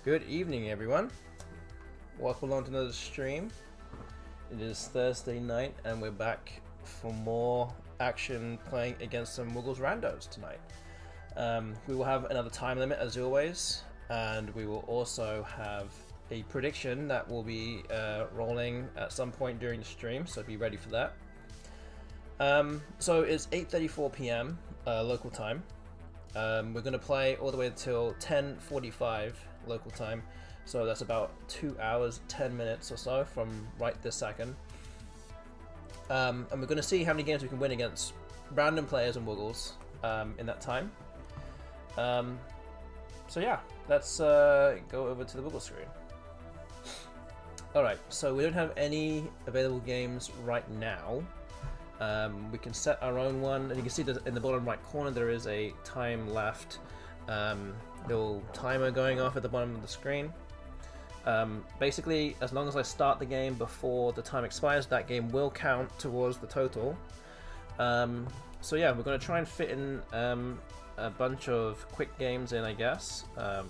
Good evening, everyone. Welcome along to another stream. It is Thursday night, and we're back for more action playing against some Woogles randos tonight. We will have another time limit as always, and we will also have a prediction that will be rolling at some point during the stream, so be ready for that. So it's 8:34 p.m. Local time. We're going to play all the way until 10:45 local time, so that's about 2 hours 10 minutes or so from right this second. And we're going to see how many games we can win against random players and Woogles in that time. So yeah, let's go over to the Woogle screen. Alright, so we don't have any available games right now. We can set our own one, and you can see that in the bottom right corner there is a time left little timer going off at the bottom of the screen. Basically, as long as I start the game before the time expires, that game will count towards the total. So yeah, we're going to try and fit in a bunch of quick games in, I guess.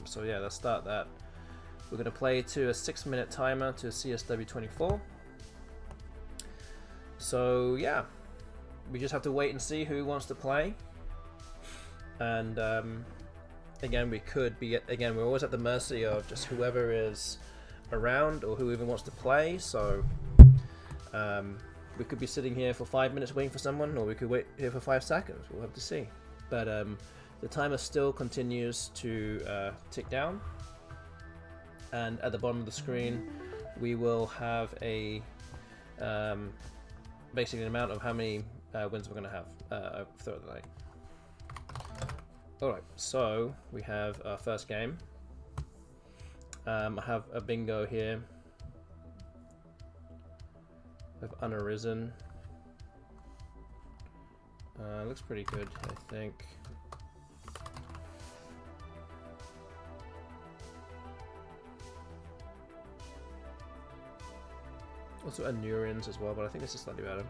So yeah, let's start that. We're going to play to a 6-minute timer to CSW24. So yeah, we just have to wait and see who wants to play. And again, we're always at the mercy of just whoever is around or who even wants to play. So we could be sitting here for 5 minutes waiting for someone, or we could wait here for 5 seconds. We'll have to see. But the timer still continues to tick down, and at the bottom of the screen we will have a basically an amount of how many wins we're going to have throughout the night. Alright, so we have our first game. I have a bingo here with Unarisen. Looks pretty good, I think. Also Anurins as well, but I think this is slightly better.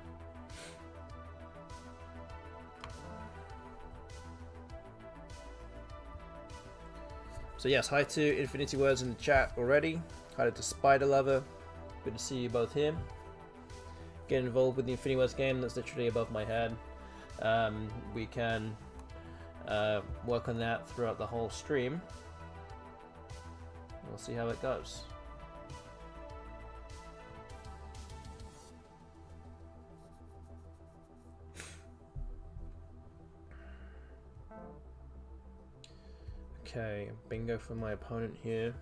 So yes, hi to Infinity Words in the chat already. Hi to Spider Lover. Good to see you both here. Get involved with the Infinity Words game that's literally above my head. We can work on that throughout the whole stream. We'll see how it goes. Okay, bingo for my opponent here.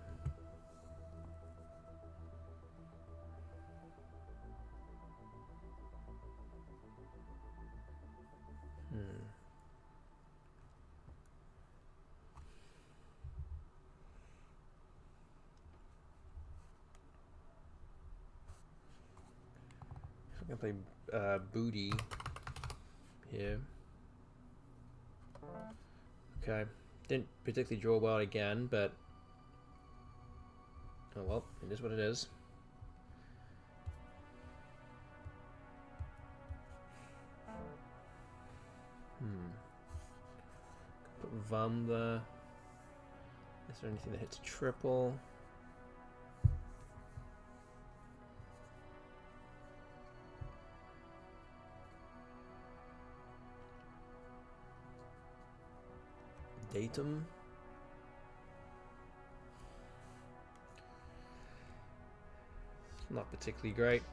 I'm gonna play Booty here. Okay. Didn't particularly draw well again, but oh well, it is what it is. Put Vum there. Is there anything that hits triple? Datum. Not particularly great.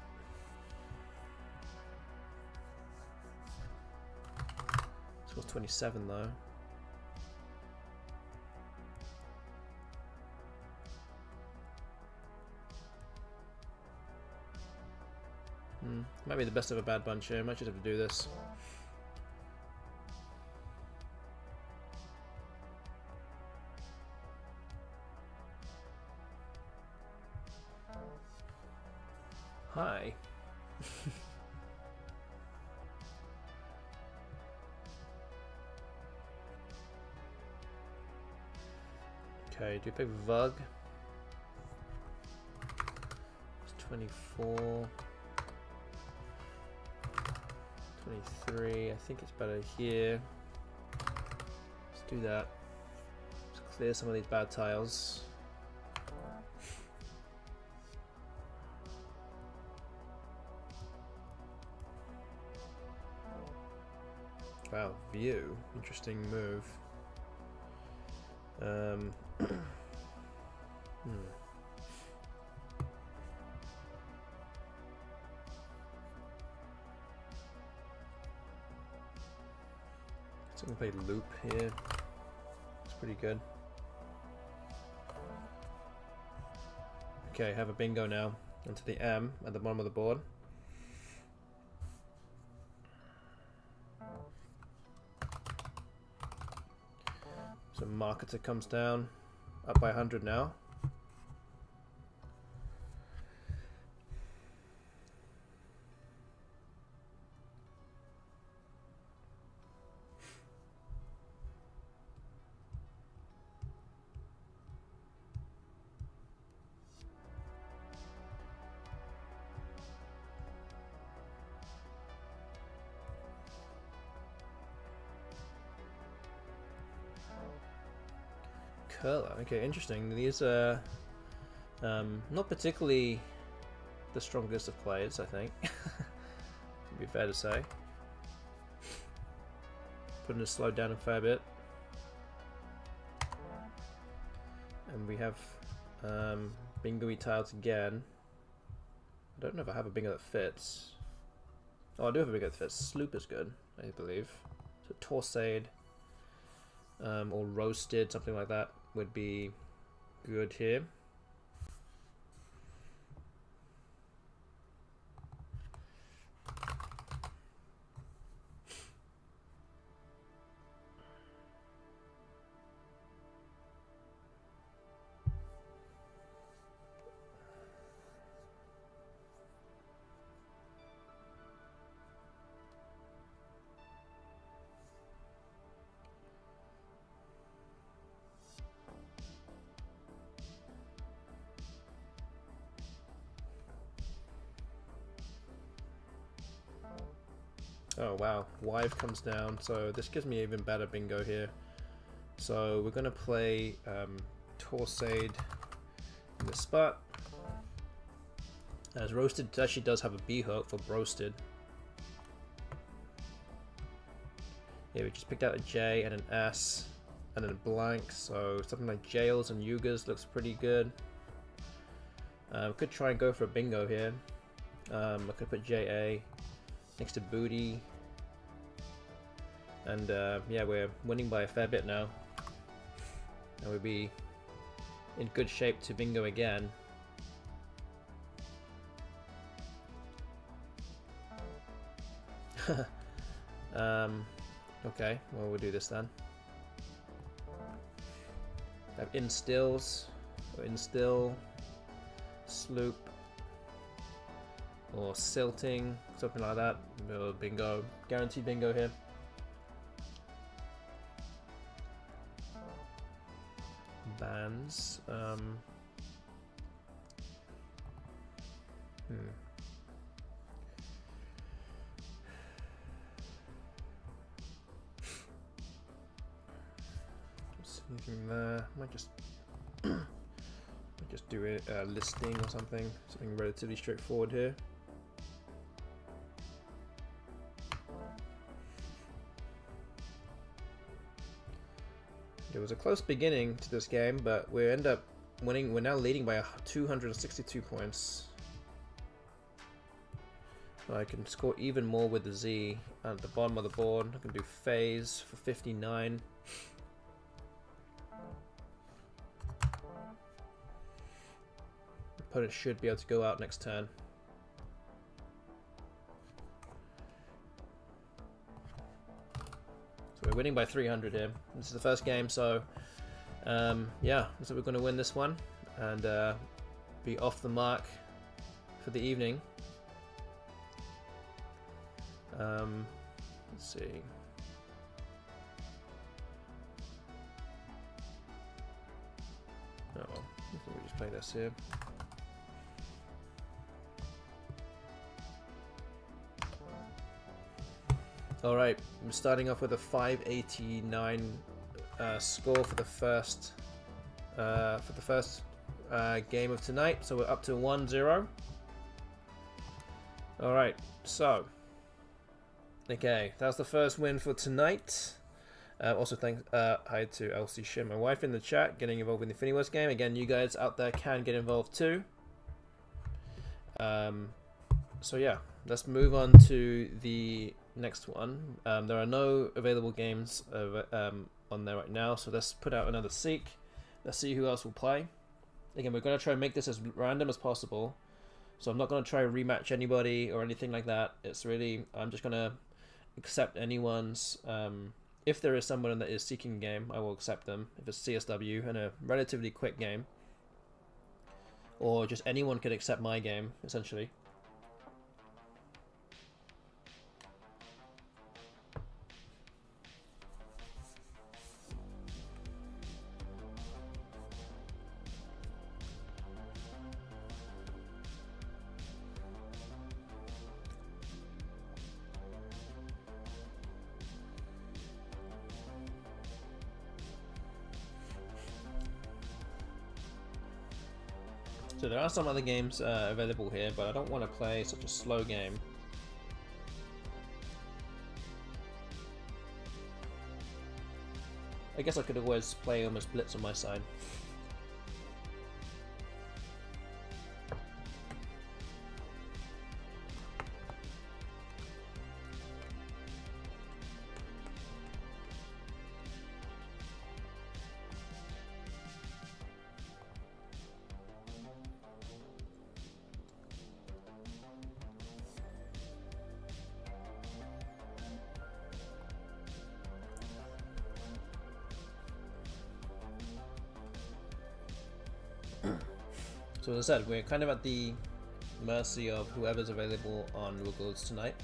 Score's 27 though. Might be the best of a bad bunch here. Might just have to do this. Hi. Okay, do you pick Vug? It's 24. 23. I think it's better here. Let's do that. Let's clear some of these bad tiles. Wow, view. Interesting move. So I'm gonna play loop here. It's pretty good. Okay, have a bingo now. Into the M at the bottom of the board. So marketer comes down, up by 100 now. Curler, okay, interesting. These are not particularly the strongest of players, I think. Would be fair to say. Putting us slowed down a fair bit. And we have bingo-y tiles again. I don't know if I have a bingo that fits. Oh, I do have a bingo that fits. Sloop is good, I believe. So Torsade or Roasted, something like that, would be good here. Oh wow, Wive comes down, so this gives me even better bingo here. So we're going to play Torsade in this spot. As Roasted actually does have a B hook for Roasted. Yeah, we just picked out a J and an S and then a blank, so something like Jails and Woogles looks pretty good. We could try and go for a bingo here. I could put JA next to Booty, and yeah, we're winning by a fair bit now, and we'll be in good shape to bingo again. Okay, well, we'll do this then. Have instills, or instill, sloop, or silting, something like that. Bingo, guaranteed bingo here. Bands. Anything there? Might just do a listing or something relatively straightforward here. It was a close beginning to this game, but we end up winning. We're now leading by 262 points. I can score even more with the Z at the bottom of the board. I can do phase for 59. Opponent should be able to go out next turn. So we're winning by 300 here. This is the first game, so yeah, so we're going to win this one and be off the mark for the evening. Let's see. Oh, I think we just play this here. Alright, I'm starting off with a 589 score for the first game of tonight, so we're up to 1-0. Alright, so Okay, that was the first win for tonight. Also, thanks hi to Elsie Shin, my wife, in the chat, getting involved in the Infinity Wars game. Again, you guys out there can get involved too. So yeah, let's move on to the next one. There are no available games on there right now, so let's put out another seek. Let's see who else will play. Again, we're going to try and make this as random as possible. So I'm not going to try and rematch anybody or anything like that. It's really, I'm just going to accept anyone's... if there is someone that is seeking a game, I will accept them. If it's CSW and a relatively quick game. Or just anyone could accept my game, essentially. So there are some other games available here, but I don't want to play such a slow game. I guess I could always play almost Blitz on my side. So as I said, we're kind of at the mercy of whoever's available on Woogles tonight.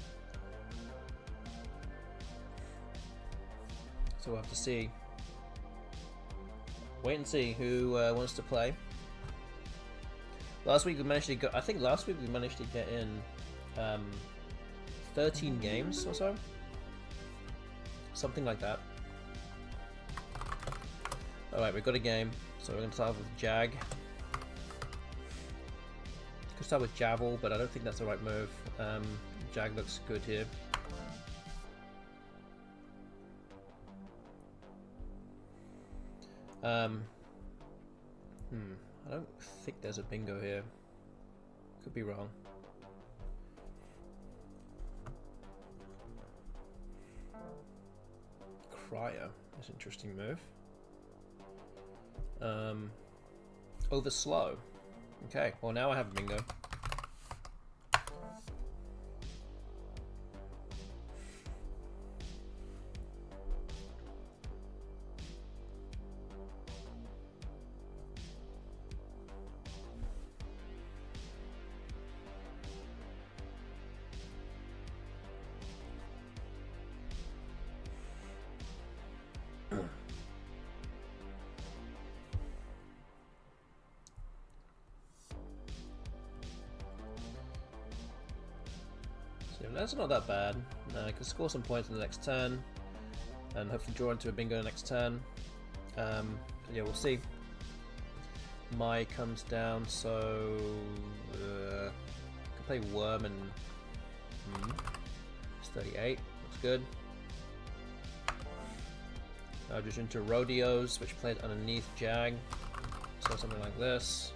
So we'll have to see. Wait and see who wants to play. Last week we managed to go. I think last week we managed to get in 13 games or so, something like that. All right, we've got a game. So we're going to start with Jag. Could start with Javel, but I don't think that's the right move. Jag looks good here. I don't think there's a bingo here. Could be wrong. Cryer. That's an interesting move. Over slow. Okay, well now I have a bingo. That's not that bad. I can score some points in the next turn and hopefully draw into a bingo next turn. Yeah, we'll see. My comes down, so I can play Worm and it's 38. Looks good. Just into Rodeos, which played underneath Jag. So something like this.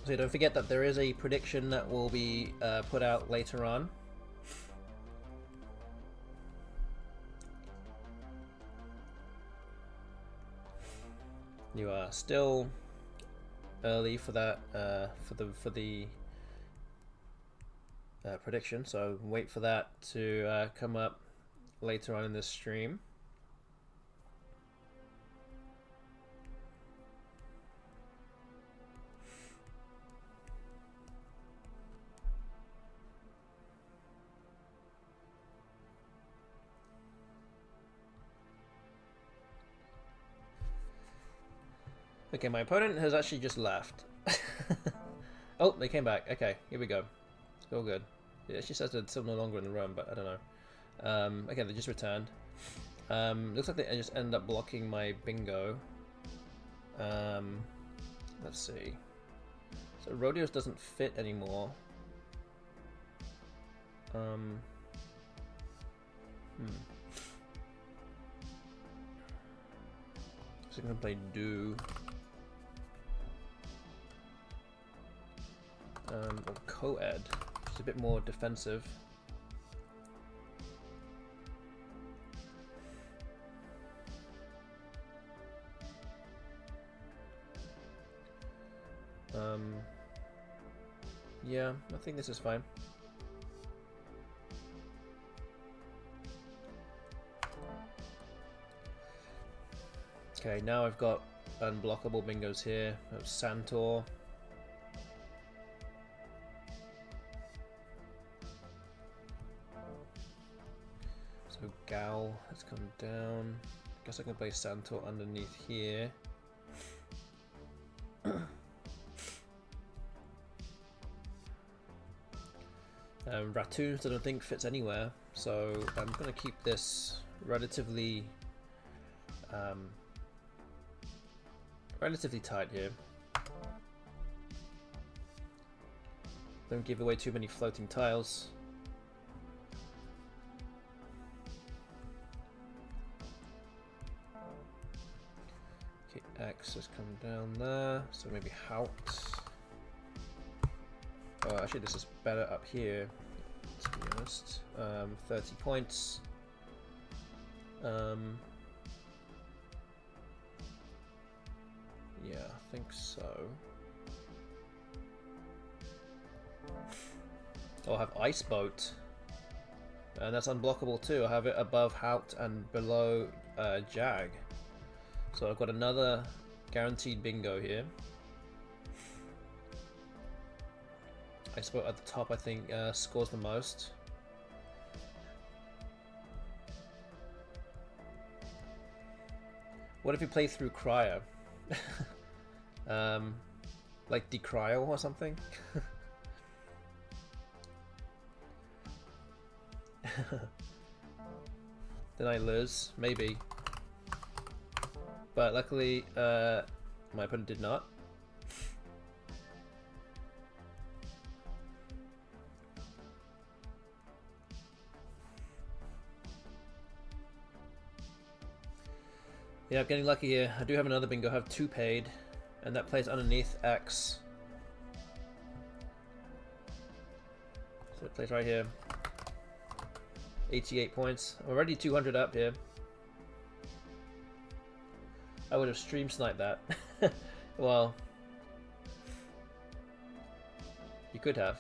So don't forget that there is a prediction that will be put out later on. You are still early for that for the prediction, so wait for that to come up later on in this stream. Okay, my opponent has actually just left. Oh, they came back. Okay, here we go. It's all good. Yeah, she says they're still no longer in the room, but I don't know. Okay, they just returned. Looks like they just end up blocking my bingo. Let's see. So Rodeos doesn't fit anymore. So I'm gonna play Do. Or Co-Ed, which is a bit more defensive. Yeah, I think this is fine. Okay, now I've got unblockable bingos here. Santor. So Gal has come down. Guess I can play Santor underneath here. Ratoons I don't think fits anywhere, so I'm going to keep this relatively tight here. Don't give away too many floating tiles. Okay, X has come down there, so maybe Hout. Oh, actually this is better up here, to be honest. 30 points. Yeah, I think so. Oh, I have Ice Boat. And that's unblockable too. I have it above Hout and below Jag. So I've got another guaranteed bingo here. Ice Boat at the top, I think, scores the most. What if you play through Cryo? Like Decryo or something? Then I lose, maybe. But luckily, my opponent did not. Yeah, I'm getting lucky here. I do have another bingo. I have 2 paid, and that plays underneath X. So it plays right here. 88 points. I'm already 200 up here. I would have stream sniped that. Well, you could have.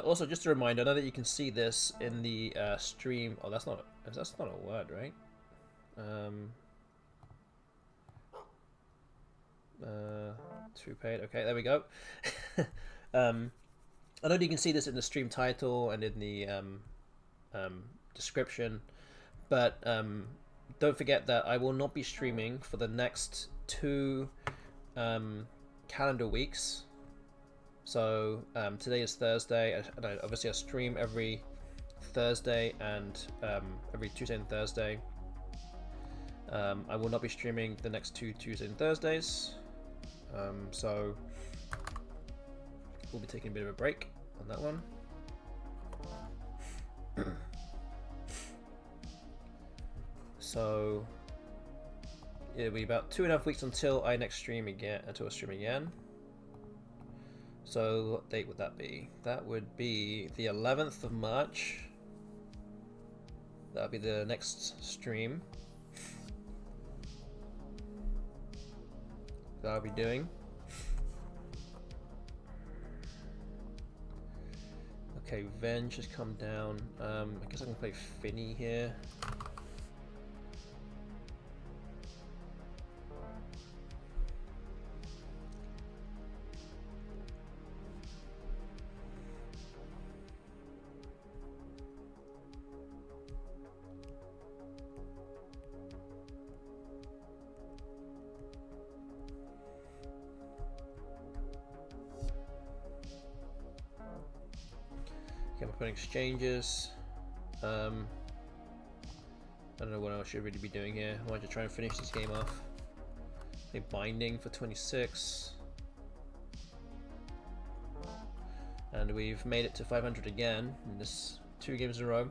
Also, just a reminder, I know that you can see this in the stream. Oh, that's not a word, right? 2 paid. Okay, there we go. I know you can see this in the stream title and in the description, but don't forget that I will not be streaming for the next 2 calendar weeks. So today is Thursday, and obviously I stream every Thursday and every Tuesday and Thursday. I will not be streaming the next 2 Tuesdays and Thursdays, so we'll be taking a bit of a break on that one. So it'll be about 2.5 weeks until I stream again. So what date would that be? That would be the 11th of March. That'll be the next stream that I'll be doing. Okay, Venge has come down. I guess I can play Finny here. open exchanges. I don't know what else I should really be doing here. I want to try and finish this game off. A binding for 26. And we've made it to 500 again in this 2 games in a row.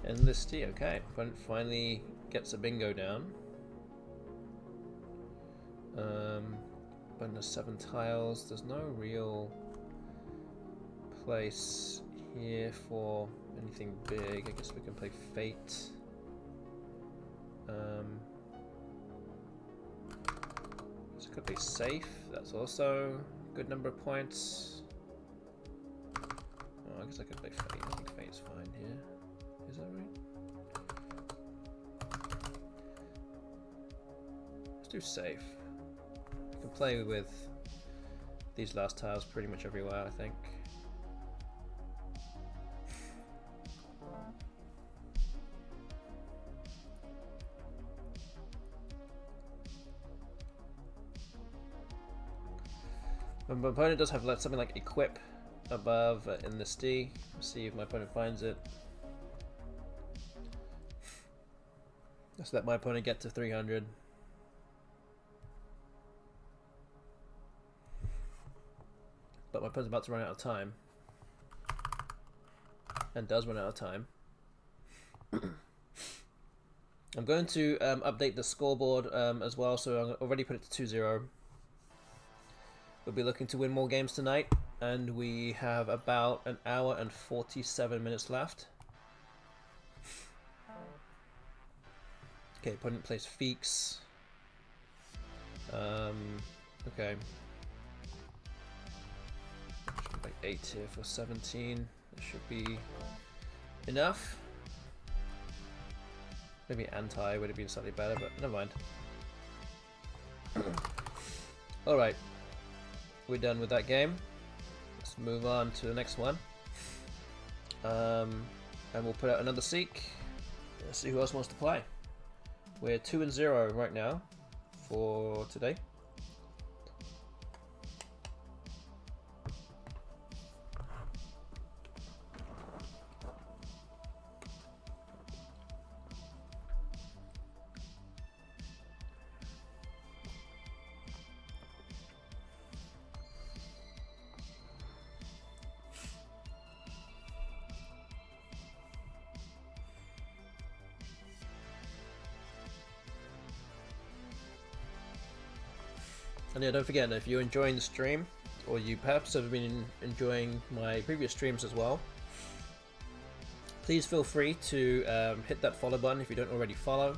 Enlisty, okay. Finally gets a bingo down. Bonus 7 tiles. There's no real place here for anything big. I guess we can play Fate. This could be safe. That's also a good number of points. Oh, I guess I could play Fate. I think Fate's fine here. Is that right? Let's do safe. You can play with these last tiles pretty much everywhere, I think. My opponent does have something like equip above in this D. Let's see if my opponent finds it. Let's let my opponent get to 300. But my opponent's about to run out of time. And does run out of time. I'm going to update the scoreboard as well, so I've already put it to 2-0. We'll be looking to win more games tonight, and we have about 1 hour and 47 minutes left. Okay, opponent plays Feeks. Okay. Should be like 8 here for 17. That should be enough. Maybe anti would have been slightly better, but never mind. Alright. We're done with that game. Let's move on to the next one. And we'll put out another Seek. Let's see who else wants to play. We're 2-0 right now for today. And yeah, don't forget, if you're enjoying the stream, or you perhaps have been enjoying my previous streams as well, please feel free to hit that follow button if you don't already follow.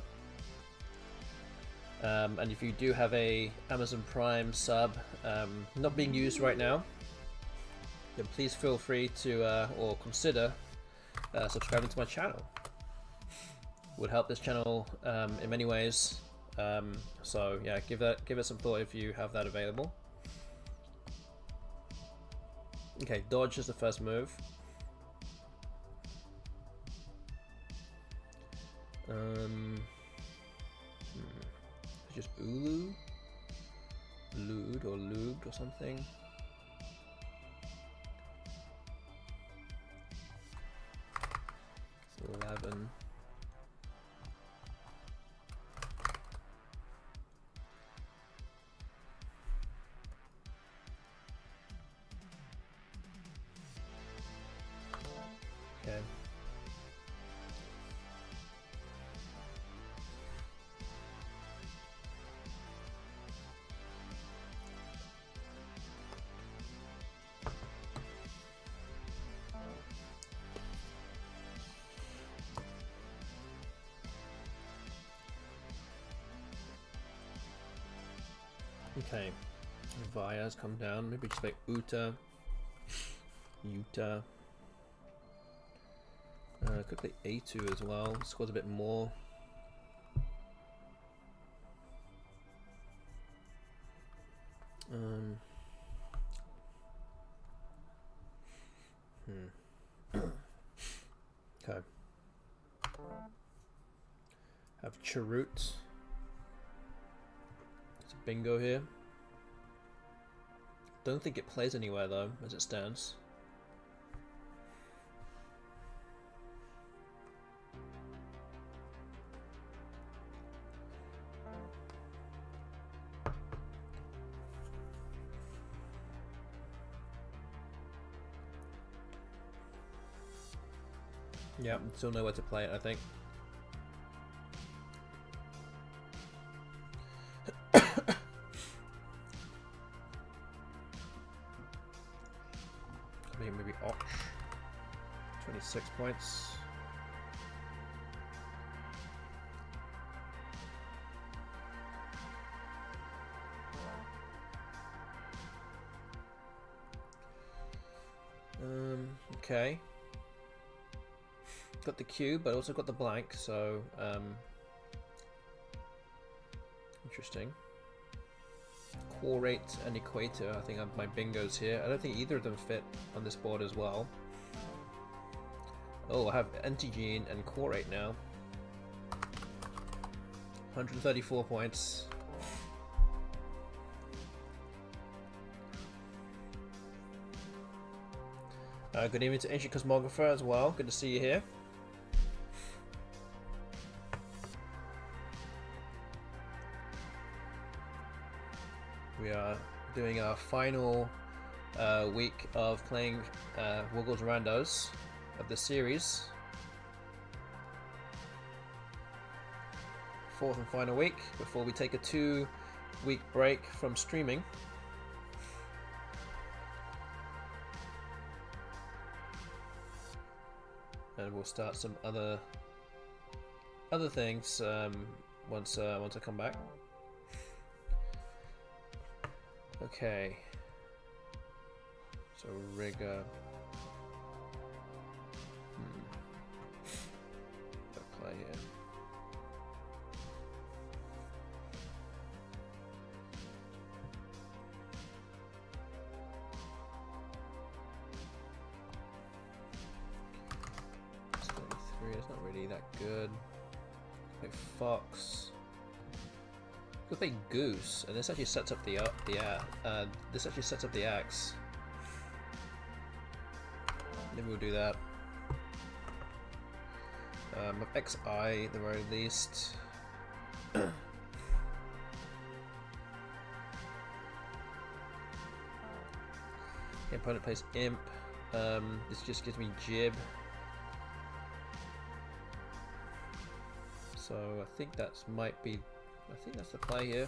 And if you do have a Amazon Prime sub not being used right now, then please feel free to or consider subscribing to my channel. Would help this channel in many ways. So yeah, give it some thought if you have that available. Okay, dodge is the first move. It's just Ulu, Lude or Lubed or something. It's 11. Okay. Okay. Vaya's come down. Maybe just like Uta. Utah. Quickly A2 as well, scores a bit more. Okay. Have Chirrut. It's a bingo here. Don't think it plays anywhere though, as it stands. Yeah, still know where to play it, I think. Maybe Och. 26 points. Okay. Got the cube, but also got the blank, so interesting. Core rate and equator, I think are my bingos here. I don't think either of them fit on this board as well. Oh, I have anti-gene and core rate now. 134 points. Good evening to Ancient Cosmographer as well. Good to see you here. We are doing our final week of playing Woogles Randos of the series. Fourth and final week before we take a 2-week break from streaming. And we'll start some other things once I come back. Okay, so rigger. Play here. It's 23. It's not really that good. Like Fox. We'll play Goose, and this actually sets up this actually sets up the axe. Maybe we'll do that. XI at the very least. The opponent plays Imp. This just gives me Jib. So I think that's the play here.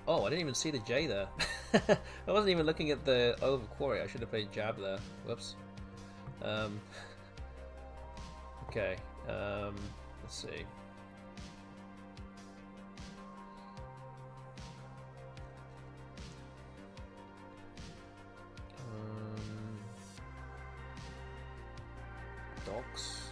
Oh, I didn't even see the J there. I wasn't even looking at the over quarry. I should have played jab there. Whoops. Okay. Let's see. Docs.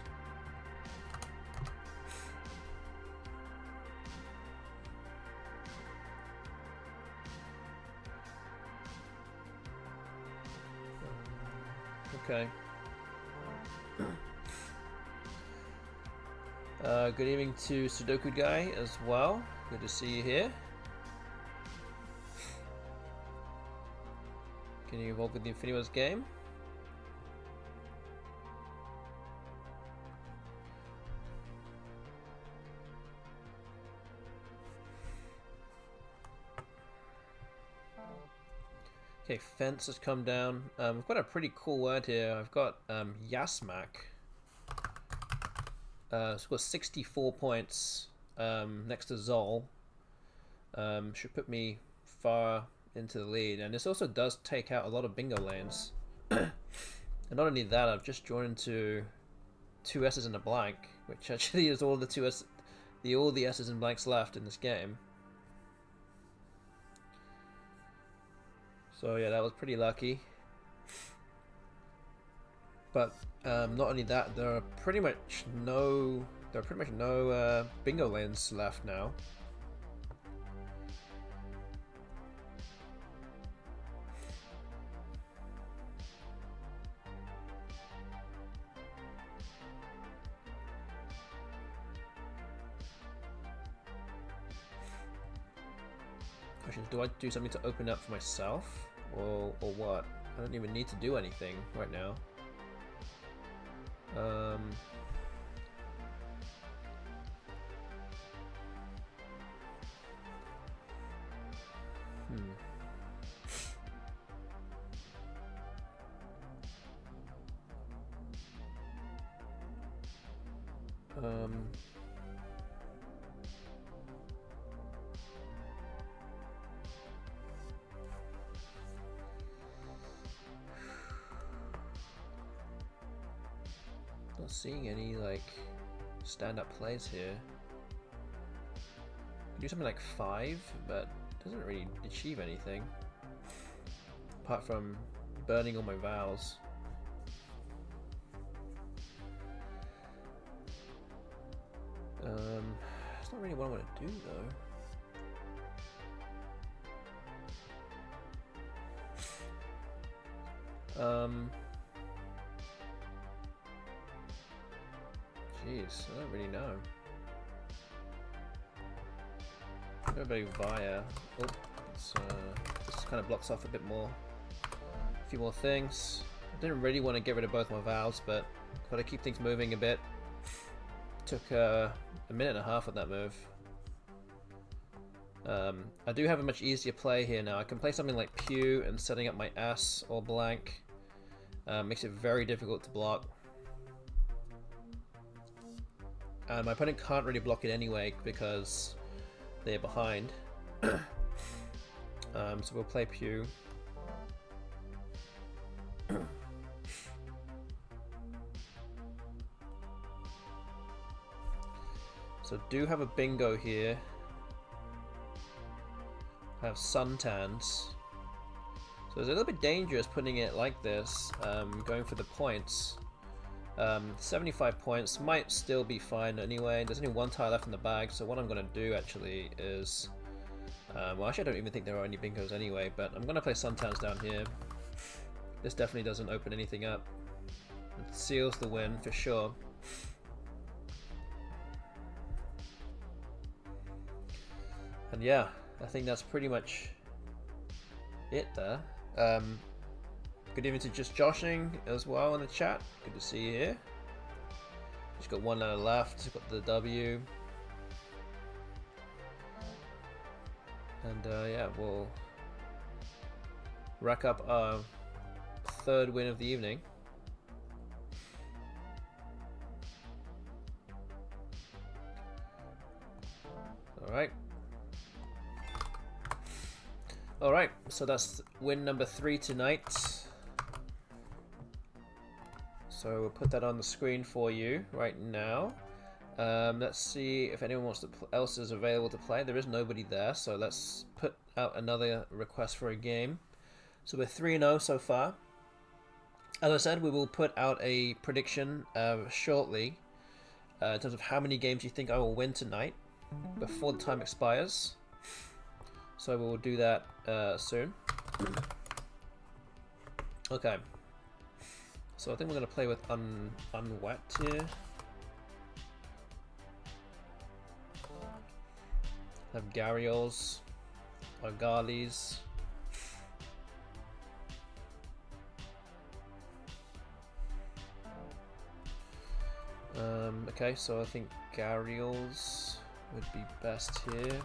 Okay. Good evening to Sudoku Guy as well. Good to see you here. Can you involve with the Infiniwas game? Okay, fence has come down. I've got a pretty cool word here. I've got Yasmak. It's got 64 points next to Zol. Should put me far into the lead. And this also does take out a lot of bingo lanes. And not only that, I've just joined into 2 S's and a blank. which actually is all the S's and blanks left in this game. So yeah, that was pretty lucky. But not only that, there are pretty much no bingo lanes left now. Questions: do I do something to open up for myself, or what? I don't even need to do anything right now. Not seeing any like stand-up plays here. Do something like 5, but doesn't really achieve anything apart from burning all my vowels. It's not really what I want to do though. Jeez, I don't really know. Maybe via. Oh, this kind of blocks off a bit more. A few more things. I didn't really want to get rid of both my vowels, but got to keep things moving a bit. Took a minute and a half on that move. I do have a much easier play here now. I can play something like Pew and setting up my S or blank. Makes it very difficult to block. And my opponent can't really block it anyway because they're behind. So we'll play Pew. So do have a bingo here. I have suntans. So it's a little bit dangerous putting it like this, going for the points. 75 points might still be fine anyway. There's only one tile left in the bag, so what I'm going to do actually is... well, actually I don't even think there are any bingos anyway, but I'm going to play suntans down here. This definitely doesn't open anything up. It seals the win for sure. And yeah, I think that's pretty much it there. Good evening to Just Joshing as well in the chat. Good to see you here. Just got one letter left. Got the W. And yeah, we'll rack up our 3rd win of the evening. Alright. Alright, so that's win number 3 tonight. So we'll put that on the screen for you right now. Let's see if anyone else is available to play. There is nobody there, so let's put out another request for a game. So we're 3-0 so far. As I said, we will put out a prediction shortly in terms of how many games you think I will win tonight before the time expires. So we will do that soon. Okay. So I think we're going to play with Unwet here. Have Garioles, Argalis. Okay, so I think Garioles would be best here.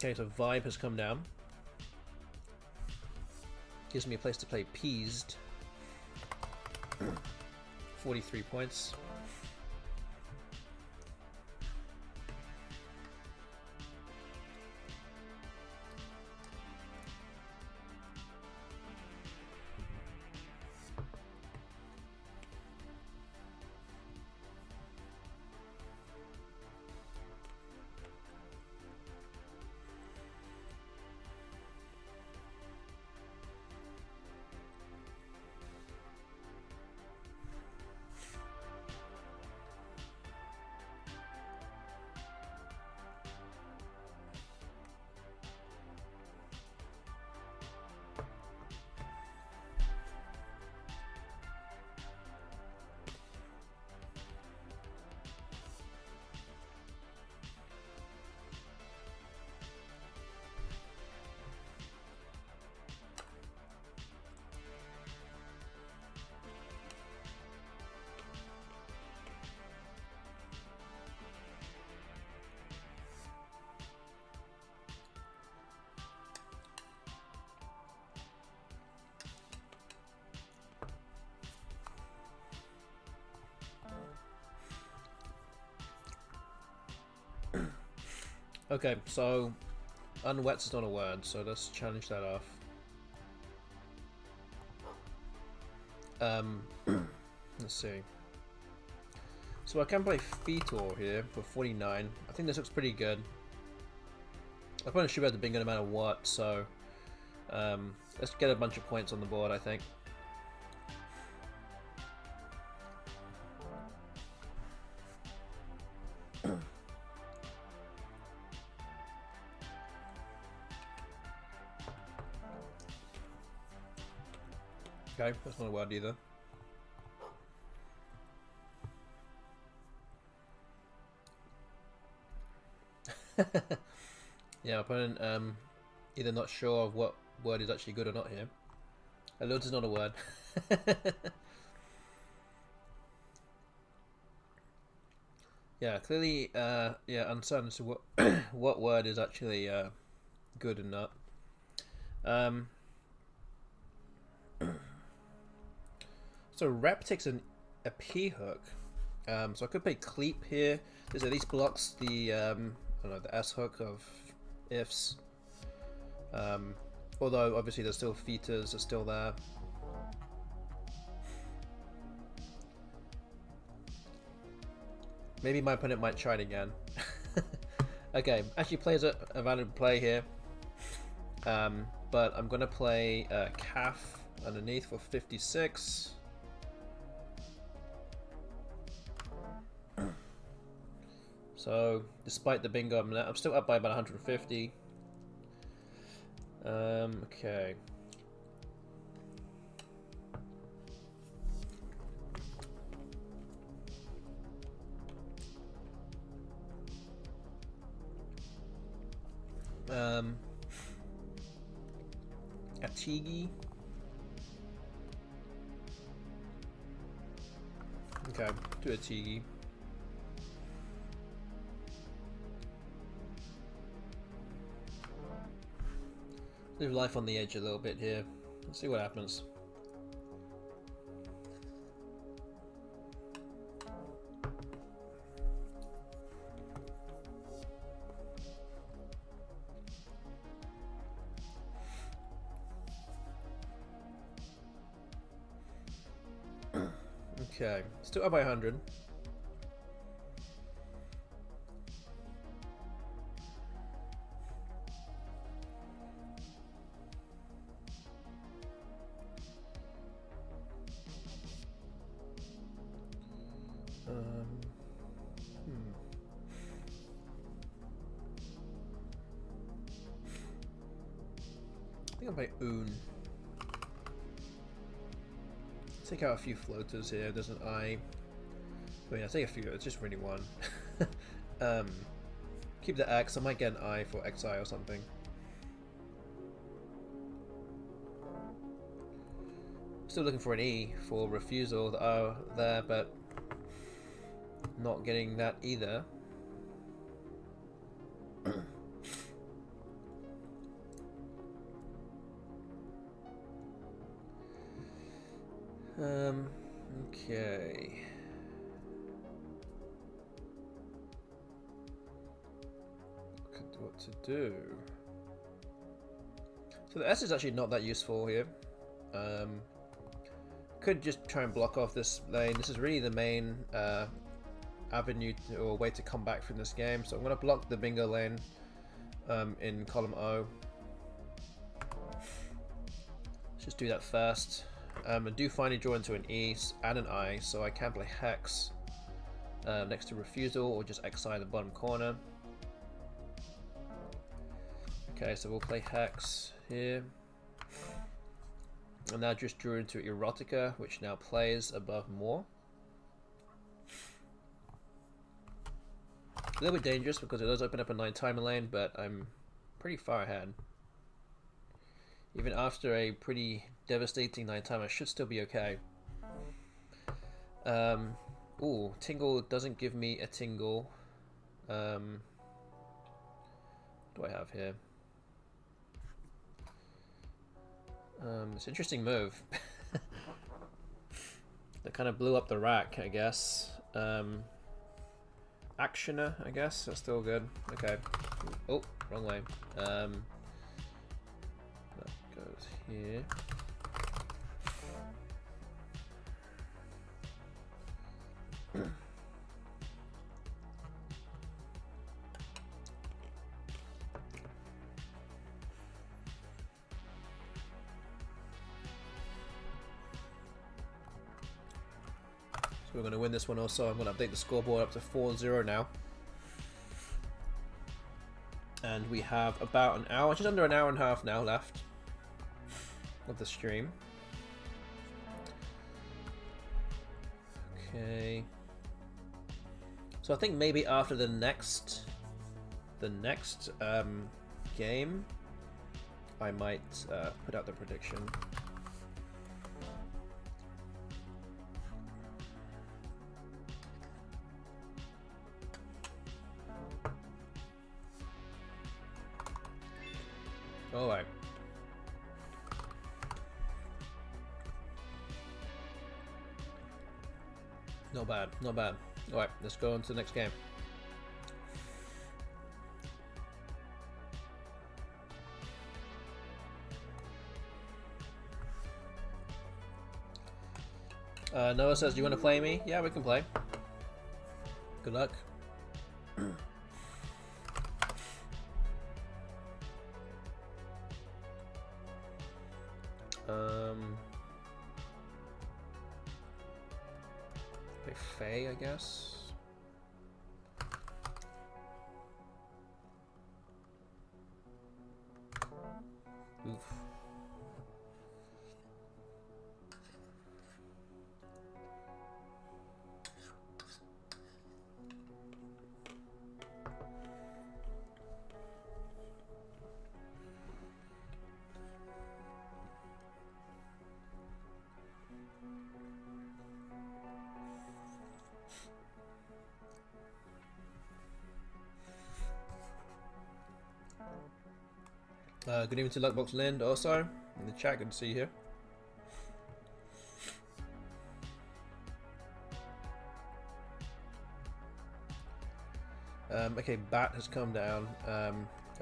Okay, so Vibe has come down. Gives me a place to play Peased. 43 points. Okay, so unwets is not a word, so let's challenge that off. Let's see. So I can play Fetor here for 49. I think this looks pretty good. My opponent should be able to bingo no matter what, so let's get a bunch of points on the board, I think. Okay, that's not a word either. Yeah, my opponent either not sure of what word is actually good or not here. Alert is not a word. Yeah, clearly yeah, uncertain as to what what word is actually good and not. So rep takes a P hook. So I could play Cleep here. This at least blocks the I don't know, the S hook of ifs. Although obviously there's still features are still there. Maybe my opponent might try it again. Okay, actually plays a valid play here. But I'm gonna play Calf underneath for 56. So, despite the bingo, I'm still up by about 150. Okay. Atigi. Okay, do Atigi. Live life on the edge a little bit here. Let's see what happens. Okay, still up by 100. I think I'll play Un. Take out a few floaters here. There's an I. I mean, I take a few. It's just really one. Keep the X. I might get an I for XI or something. Still looking for an E for refusal. The O there, but not getting that either. Okay. What to do? So the S is actually not that useful here. Could just try and block off this lane. This is really the main avenue or way to come back from this game. So I'm going to block the bingo lane in column O. Let's just do that first. I do finally draw into an E and an I, so I can play Hex next to Refusal or just Xi in the bottom corner. Okay, so we'll play Hex here. And now just drew into Erotica, which now plays above More. A little bit dangerous because it does open up a 9-timer lane, but I'm pretty far ahead. Even after a pretty devastating 9-timer, should still be okay. Ooh, Tingle doesn't give me a tingle. What do I have here? It's an interesting move. That kind of blew up the rack, I guess. Actioner, I guess. That's still good. Okay. Oh, wrong way. That goes here. We're going to win this one also. I'm going to update the scoreboard up to 4-0 now. And we have about an hour, just under an hour and a half now left of the stream. Okay. So I think maybe after the next game, I might put out the prediction. All right. Not bad, not bad. All right, let's go on to the next game. Noah says, do you want to play me? Yeah, we can play. Good luck. Play Faye, I guess. Oof. Good evening to Luckbox Lind also in the chat. Good to see you here. Okay, Bat has come down. I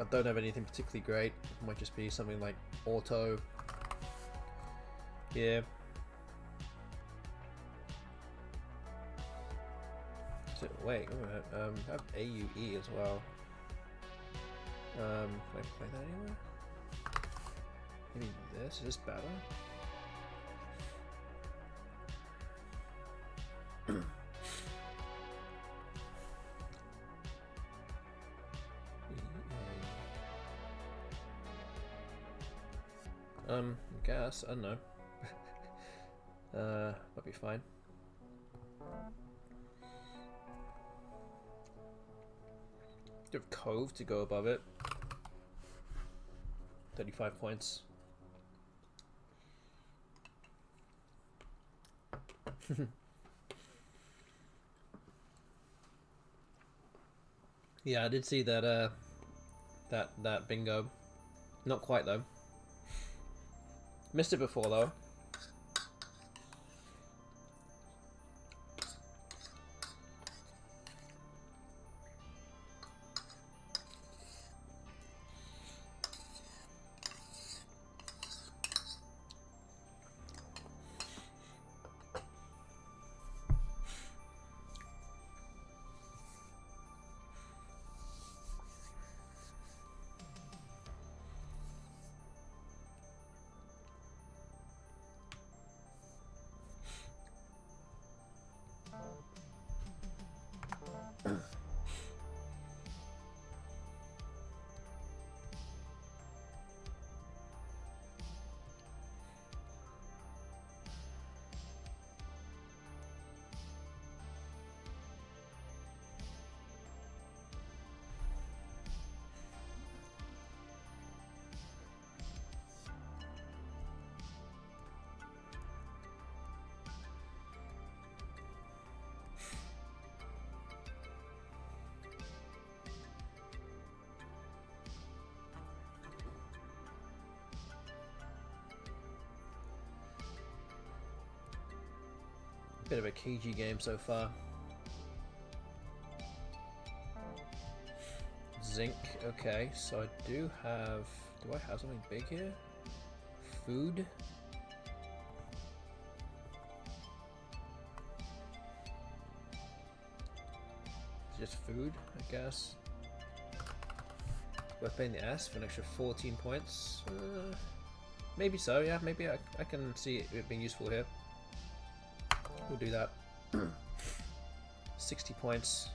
don't have anything particularly great. It might just be something like Auto. Yeah. Wait, I have AUE as well. Can I play that anywhere? Maybe this? Is this better? I guess. I don't know. Might be fine. Do have Cove to go above it. 35 points. Yeah, I did see that that bingo. Not quite though. Missed it before though. Bit of a cagey game so far. Zinc, okay, so I do I have something big here? Food? It's just food, I guess. Worth paying the S for an extra 14 points? Maybe so, yeah, maybe I can see it being useful here. We'll do that. 60 points.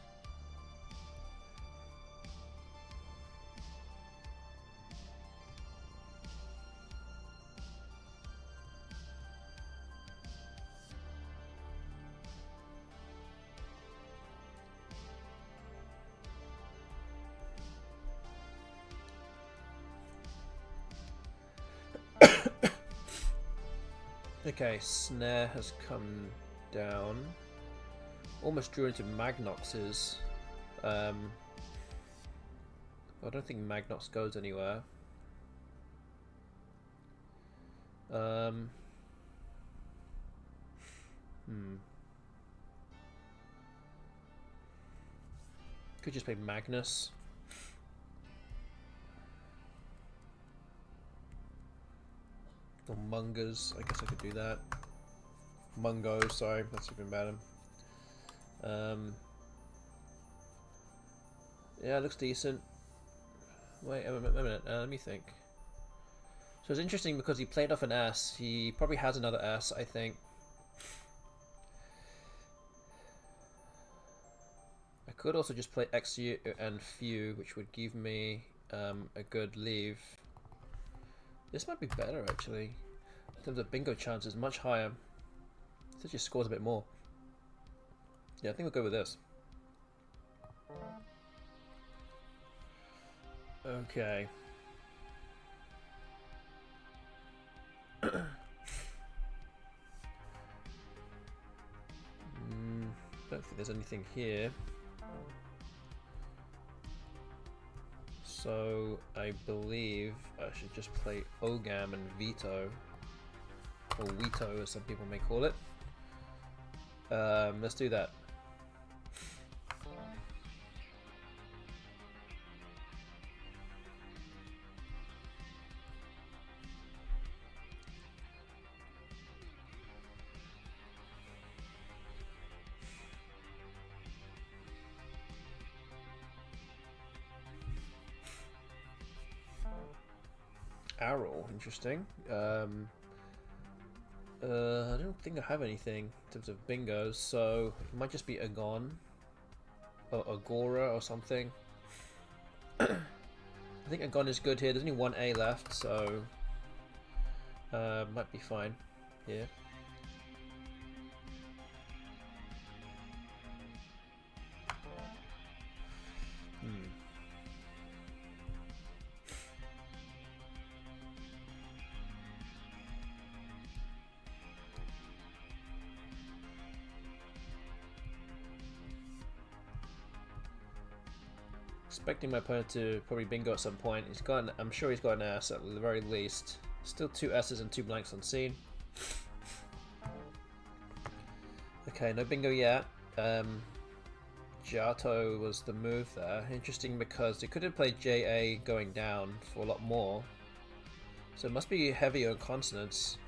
Okay, Snare has come down. Almost drew into Magnox's. I don't think Magnox goes anywhere. Could just play Magnus. Or Mungas, I guess I could do that. Mungo, sorry, that's even better. Yeah, it looks decent. Wait a minute, let me think. So it's interesting because he played off an S. He probably has another S, I think. I could also just play XU and Few, which would give me a good leave. This might be better, actually. In terms of bingo chances, much higher. It just scores a bit more. Yeah, I think we'll go with this. Okay. Don't think there's anything here. So I believe I should just play Ogam and Veto, or Veto as some people may call it. Let's do that. Arrow, interesting. I don't think I have anything in terms of bingos, so it might just be Agon or Agora or something. I think Agon is good here. There's only one A left, so might be fine here. Expecting my opponent to probably bingo at some point. He's got I'm sure he's got an S at the very least. Still 2 S's and 2 blanks on scene. Okay, no bingo yet. Jato was the move there. Interesting because they could have played JA going down for a lot more. So it must be heavier on consonants.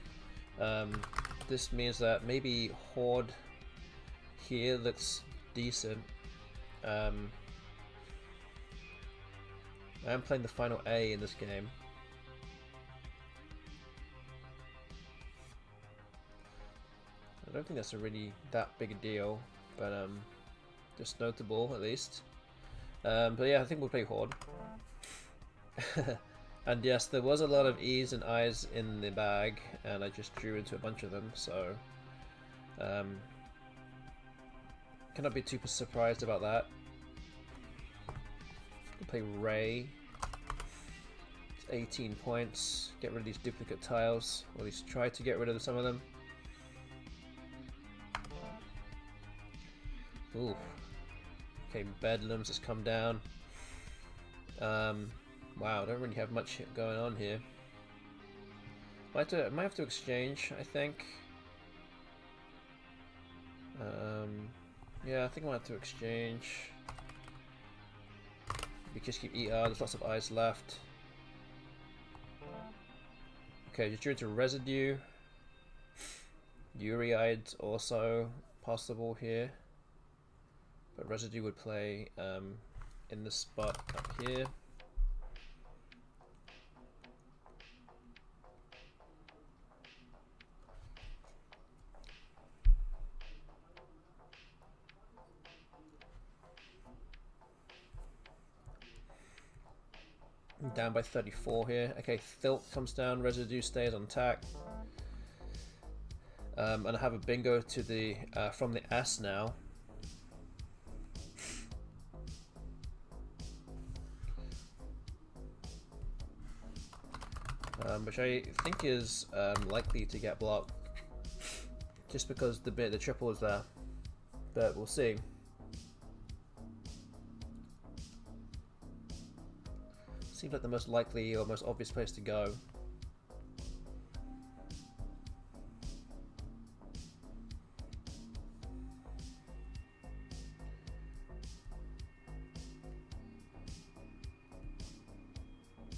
This means that maybe Horde here looks decent. I am playing the final A in this game. I don't think that's a really that big a deal, but just notable at least. But yeah, I think we'll play Horde. And yes, there was a lot of E's and I's in the bag, and I just drew into a bunch of them, so cannot be too surprised about that. Play Ray. It's 18 points. Get rid of these duplicate tiles, or at least try to get rid of some of them. Ooh. Okay, Bedlams has come down. Wow, I don't really have much going on here. Might have to exchange, I think. Yeah, I think I might have to exchange. Because keep ER, there's lots of eyes left. Okay, just due to residue. Uride's also possible here. But residue would play in the spot up here. Down by 34 here. Okay, Thilt comes down, residue stays on tack. And I have a bingo to the from the S now. Which I think is likely to get blocked, just because the triple is there. But we'll see. Seems like the most likely or most obvious place to go.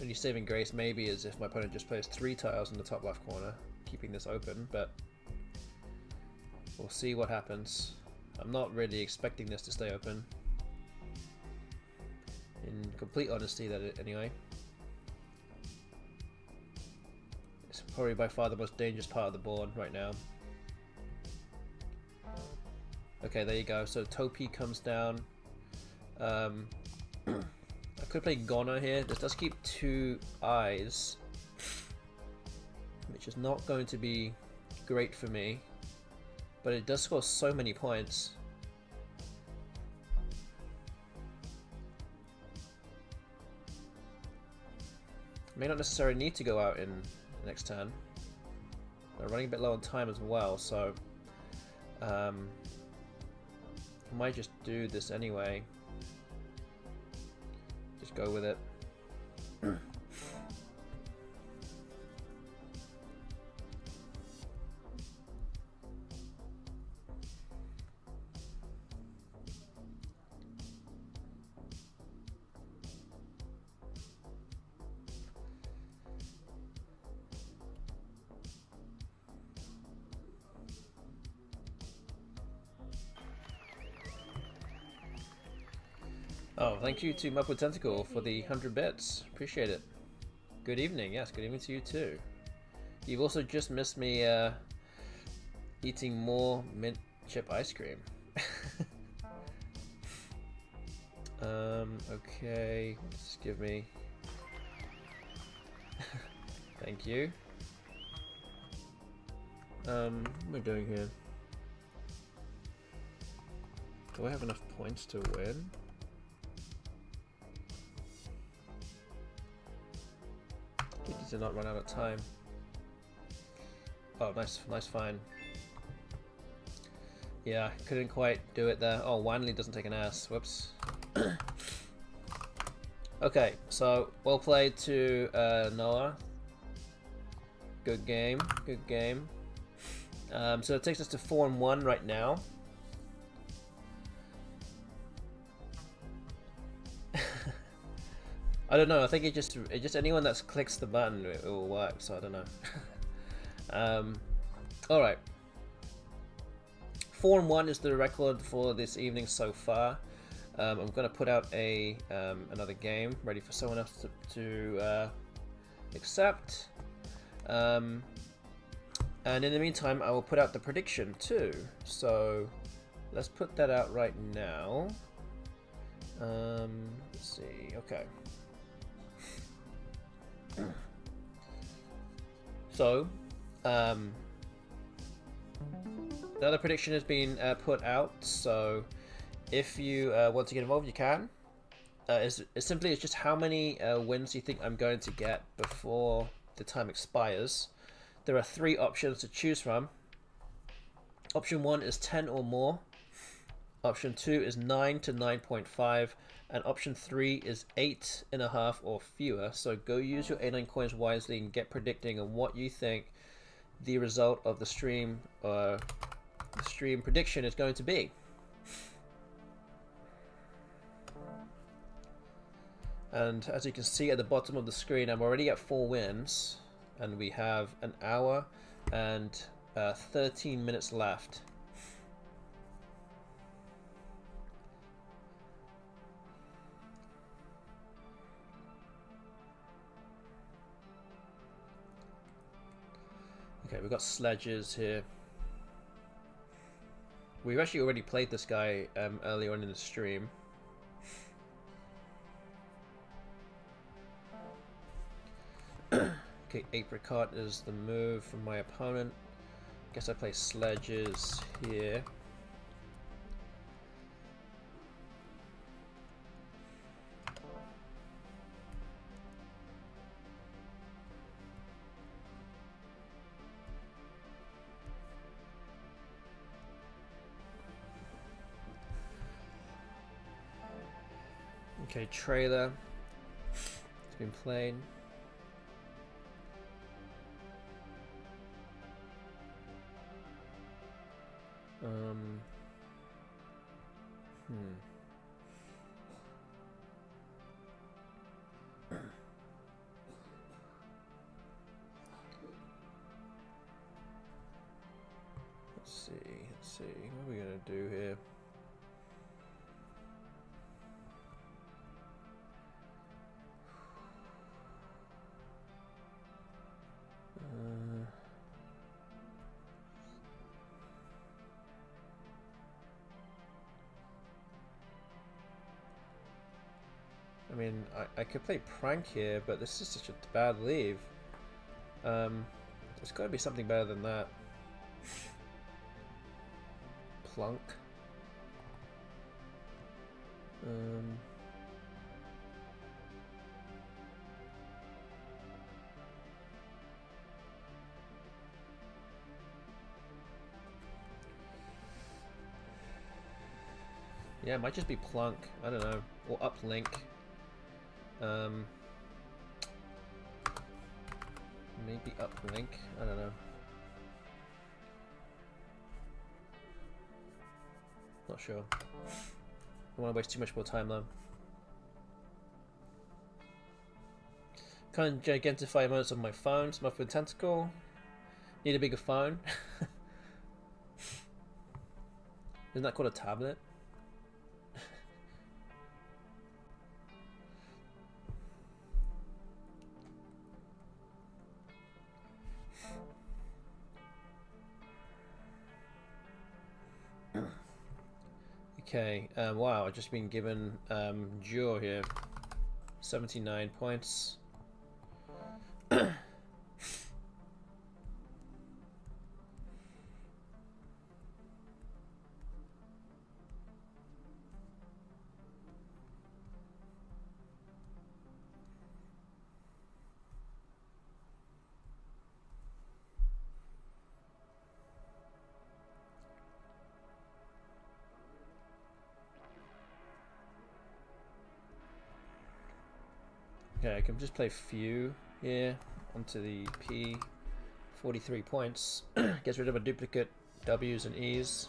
Only saving grace maybe is if my opponent just plays 3 tiles in the top left corner, keeping this open, but we'll see what happens. I'm not really expecting this to stay open. In complete honesty, anyway. It's probably by far the most dangerous part of the board right now. Okay, there you go. So Topi comes down. I could play Goner here. This does keep 2 eyes, which is not going to be great for me. But it does score so many points. May not necessarily need to go out in the next turn. We're running a bit low on time as well, so I might just do this anyway. Just go with it. Oh, thank you to Muffled Tentacle for the 100 bits. Appreciate it. Good evening. Yes, good evening to you too. You've also just missed me eating more mint chip ice cream. Okay, just give me... Thank you. What am I doing here? Do I have enough points to win? Need to not run out of time. Oh, nice find. Yeah, couldn't quite do it there. Oh, Wanley doesn't take an ass. Whoops. Okay, so well played to Noah. Good game, good game. So it takes us to 4-1 right now. I don't know. I think it just anyone that clicks the button, it will work. So I don't know. All right. 4-1 is the record for this evening so far. I'm gonna put out a another game ready for someone else to accept. And in the meantime, I will put out the prediction too. So let's put that out right now. Let's see. Okay. So, another prediction has been put out. So, if you want to get involved, you can. It's just how many wins you think I'm going to get before the time expires. There are 3 options to choose from. Option 1 is 10 or more. Option 2 is 9 to 9.5. And option 3 is 8.5 or fewer. So go use your A9 coins wisely and get predicting on what you think the result of the stream the stream prediction is going to be. And as you can see at the bottom of the screen, I'm already at 4 wins, and we have an hour and 13 minutes left. Okay, we've got sledges here. We've actually already played this guy earlier on in the stream. Okay, apricot is the move from my opponent. Guess I play sledges here. Okay, trailer. It's been played. Let's see. What are we gonna do here? I mean, I could play prank here, but this is such a bad leave. There's got to be something better than that. Plunk. Yeah, it might just be plunk. I don't know. Or uplink. Maybe uplink. I don't know. Not sure. I don't want to waste too much more time though. Can't gigantify amounts on my phone. Smurf with tentacle. Need a bigger phone. Isn't that called a tablet? Okay, wow, I've just been given Jure here. 79 points. Okay, I can just play few here onto the P. 43 points. Gets rid of a duplicate W's and E's.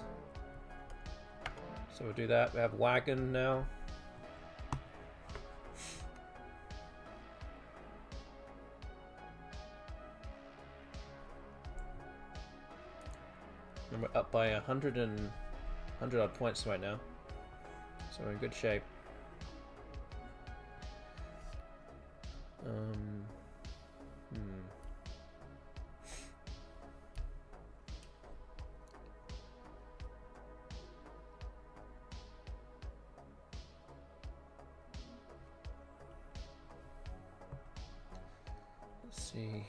So we'll do that. We have wagon now. And we're up by 100 odd points right now. So we're in good shape. Let's see.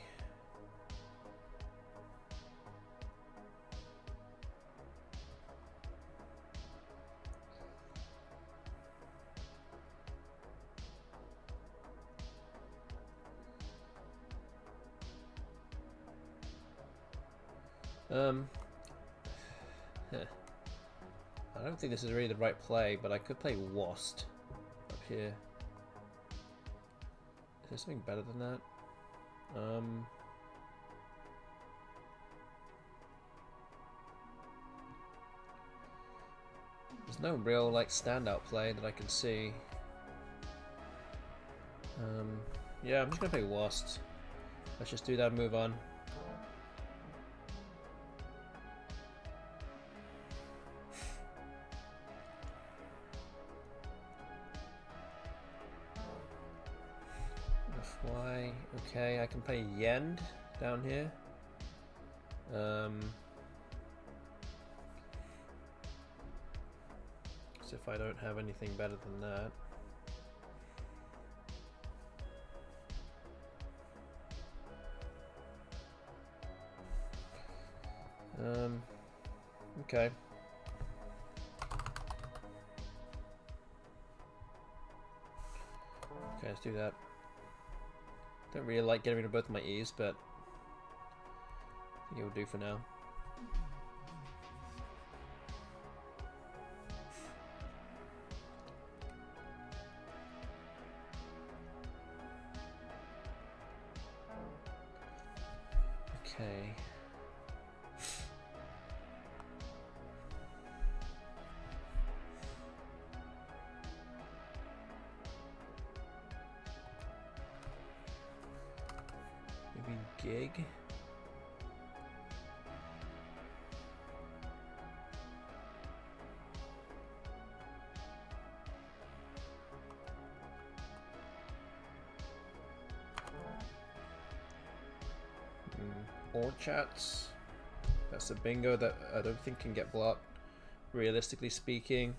I don't think this is really the right play, but I could play Wast up here. Is there something better than that? There's no real like standout play that I can see. Yeah, I'm just gonna play Wasps. Let's just do that and move on. FY, okay, I can play Yend down here. As if I don't have anything better than that. Okay. Okay, let's do that. Don't really like getting rid of both of my E's, but I think it will do for now. Okay. Maybe Gig. All chats. That's a bingo that I don't think can get blocked, realistically speaking.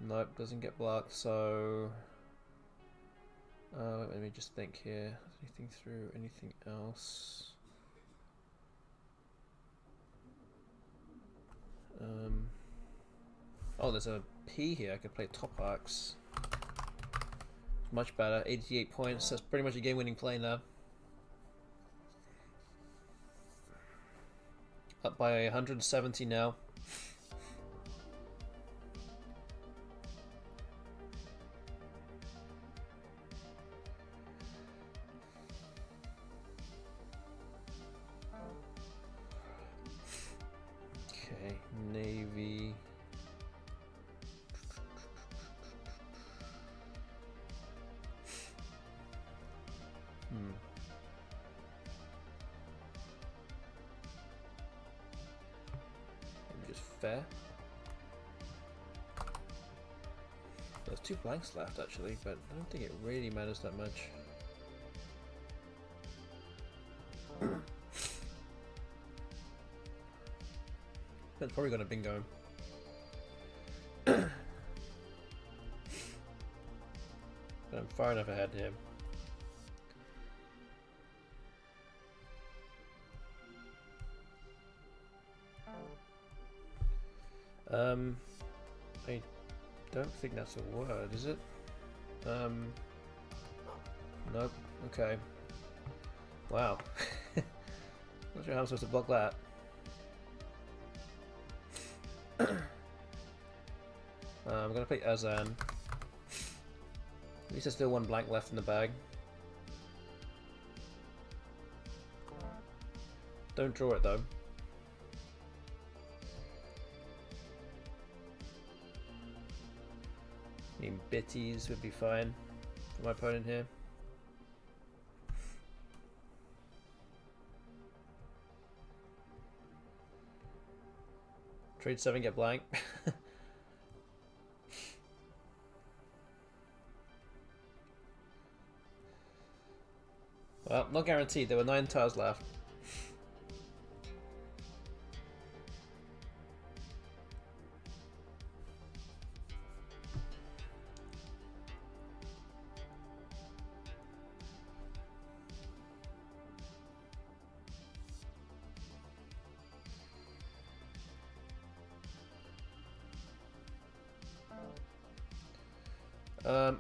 Nope, doesn't get blocked, so let me just think here. Anything through, anything else? Oh, there's a P here. I could play top arcs. Much better. 88 points. That's pretty much a game-winning play now. Up by 170 now. Okay, Navy. Just fair. There's 2 blanks left actually, but I don't think it really matters that much. That's probably gonna bingo. But I'm far enough ahead here. I don't think that's a word, is it? Nope. Okay. Wow. Not sure how I'm supposed to block that. I'm gonna play Azan. At least there's still 1 blank left in the bag. Don't draw it though. I mean, bitties would be fine for my opponent here. Trade 7, get blank. Well, not guaranteed. There were 9 tiles left.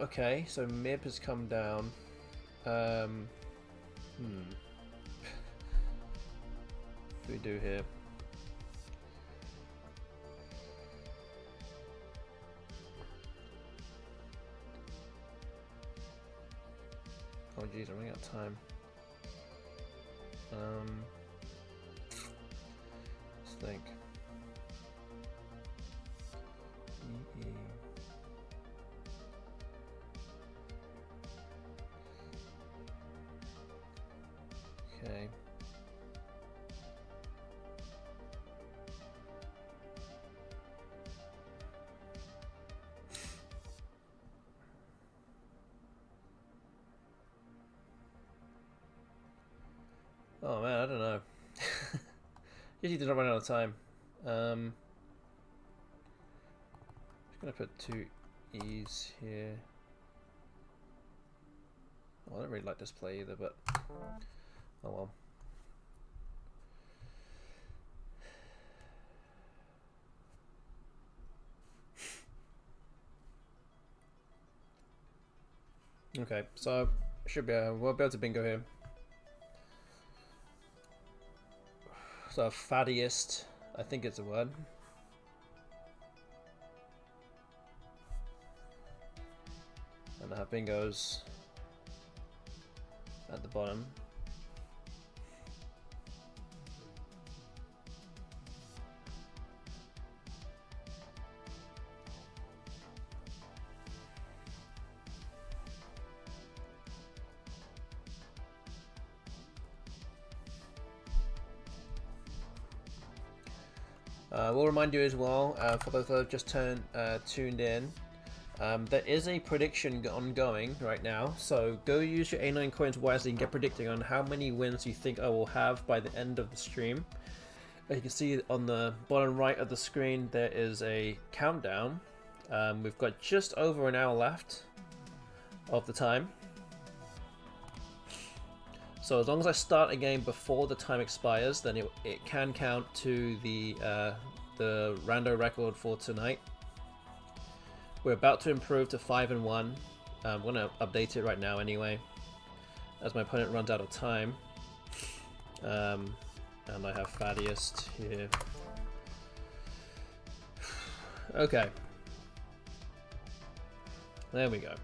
Okay, so Mib has come down. What do we do here? Oh geez, I'm running out of time. think. Okay. Oh man, I don't know. Usually doesn't run out of time. Just gonna put 2 E's here. Oh, I don't really like this play either, but oh well. Okay, so should be we'll be able to bingo here. So fattiest, I think it's a word. And I have bingos at the bottom. We'll remind you as well, for those that have just tuned in, there is a prediction ongoing right now, so go use your A9 coins wisely and get predicting on how many wins you think I will have by the end of the stream. As you can see on the bottom right of the screen, there is a countdown. We've got just over an hour left of the time. So as long as I start a game before the time expires, then it can count to the rando record for tonight. We're about to improve to 5-1. I'm going to update it right now anyway, as my opponent runs out of time. And I have fattiest here. Okay. There we go.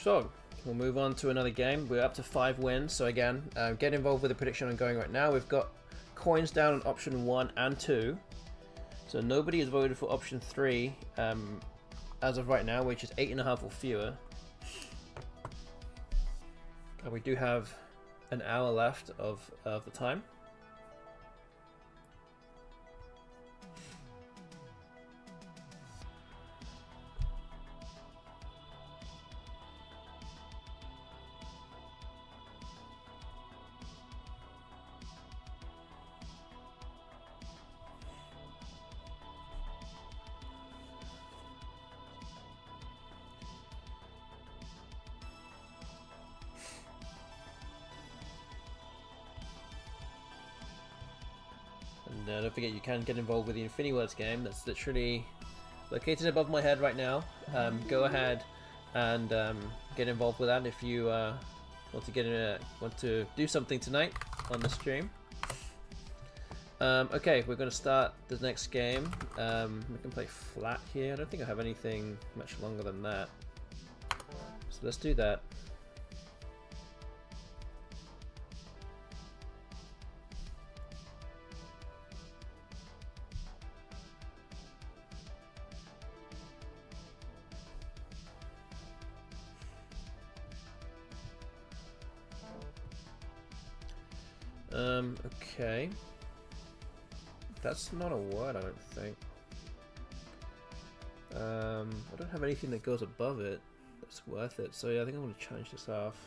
So, we'll move on to another game. We're up to 5 wins. So again, get involved with the prediction I'm going right now. We've got coins down on option 1 and 2. So nobody has voted for option 3 as of right now, which is 8.5 or fewer. And we do have an hour left of the time. And don't forget, you can get involved with the Infinity Words game. That's literally located above my head right now. Go ahead and get involved with that if you want to do something tonight on the stream. Okay, we're going to start the next game. We can play flat here. I don't think I have anything much longer than that. So let's do that. Okay. That's not a word, I don't think. I don't have anything that goes above it that's worth it, so yeah, I think I'm going to change this off.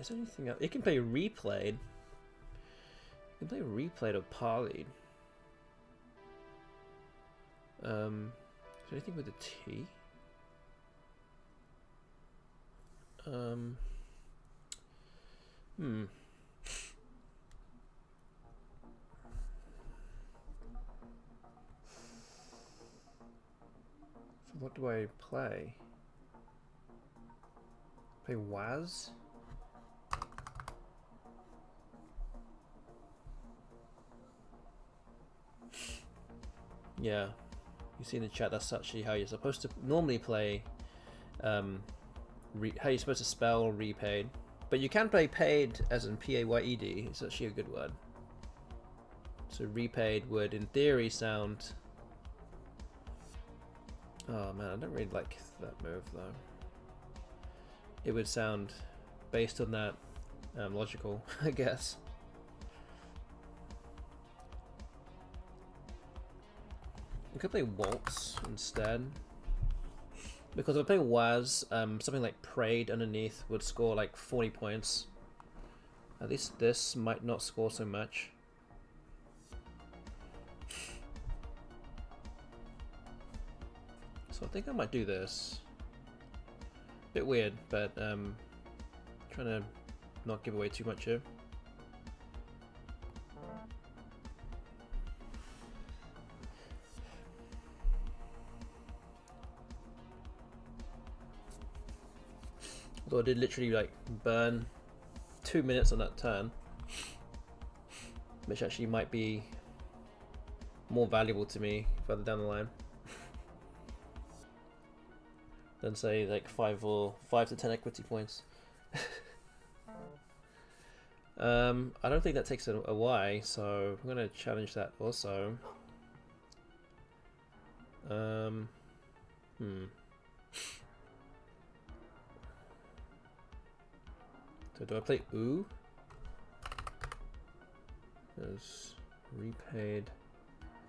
Is there anything else? It can play replayed. It can play replayed or parlayed. Is there anything with a T? So what do I play? Play Waz? Yeah, you see in the chat that's actually how you're supposed to normally play how you're supposed to spell repaid. But you can play paid as in P-A-Y-E-D. It's actually a good word. So repaid would, in theory, sound... Oh man, I don't really like that move though. It would sound, based on that, logical, I guess. We could play Waltz instead. Because if I play Waz, something like Prayed underneath would score like 40 points. At least this might not score so much. So I think I might do this. Bit weird, but trying to not give away too much here. Although I did literally like burn 2 minutes on that turn, which actually might be more valuable to me further down the line than say like 5 to 10 equity points. I don't think that takes a Y, so I'm gonna challenge that also. So do I play Ooh? There's repaid.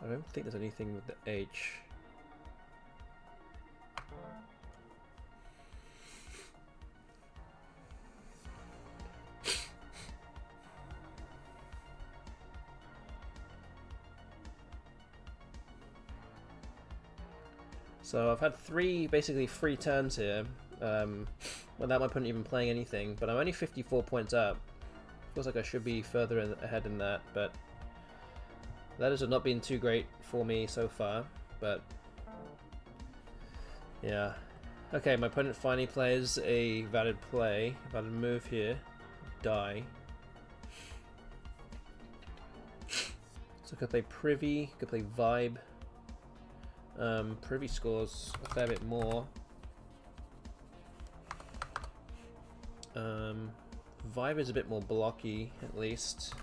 I don't think there's anything with the H. So I've had basically three turns here. Without my opponent even playing anything, but I'm only 54 points up. Feels like I should be further ahead in that, but that has not been too great for me so far, but yeah. Okay, my opponent finally plays a valid move here. Die. So I could play Privy, could play Vibe. Privy scores a fair bit more. Vibe is a bit more blocky, at least.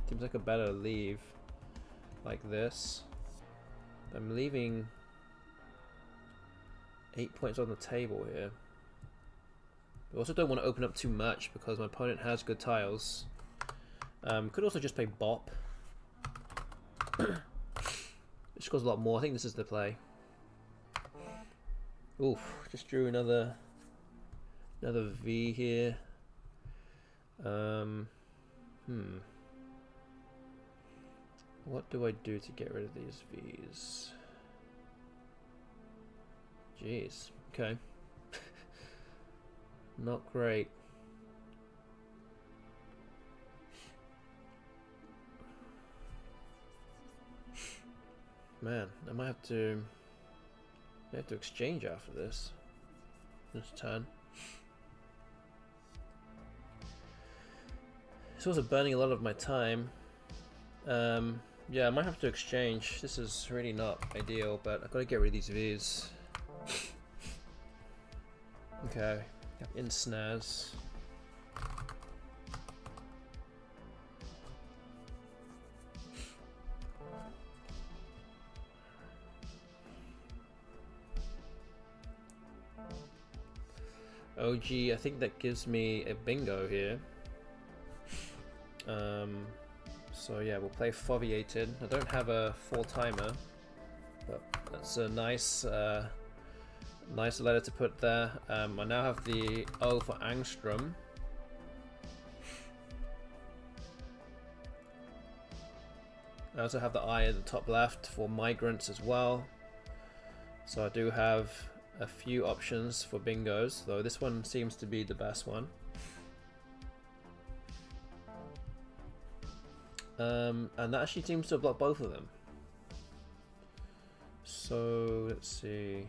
Seems like a better leave like this. I'm leaving 8 points on the table here. I also don't want to open up too much because my opponent has good tiles. Could also just play Bop. It scores a lot more. I think this is the play. Oof, just drew another V here. What do I do to get rid of these V's? Jeez, okay. Not great. Man, I might have to exchange after this turn. It's also burning a lot of my time. Yeah, I might have to exchange. This is really not ideal, but I've got to get rid of these V's. Okay, in snares. OG, I think that gives me a bingo here. So yeah, we'll play Foveated. I don't have a full timer, but that's a nice letter to put there. I now have the O for Angstrom. I also have the I at the top left for migrants as well. So I do have a few options for bingos, though this one seems to be the best one. And that actually seems to block both of them. So let's see.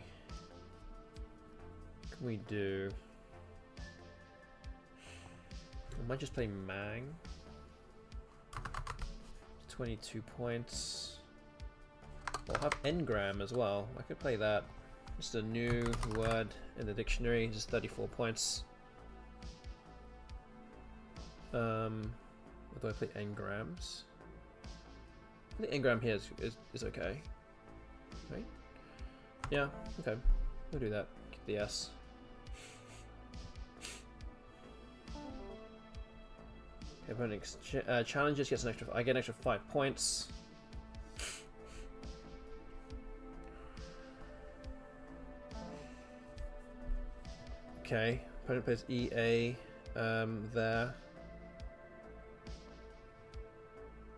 What can we do? I might just play Mang. 22 points. I'll have Engram as well. I could play that. Just a new word in the dictionary, just 34 points. What do I play? Engrams? I think engram here is okay. Right? Yeah, okay. We'll do that. Keep the S. Okay, challenges gets an extra. I get an extra 5 points. Okay, opponent plays EA there.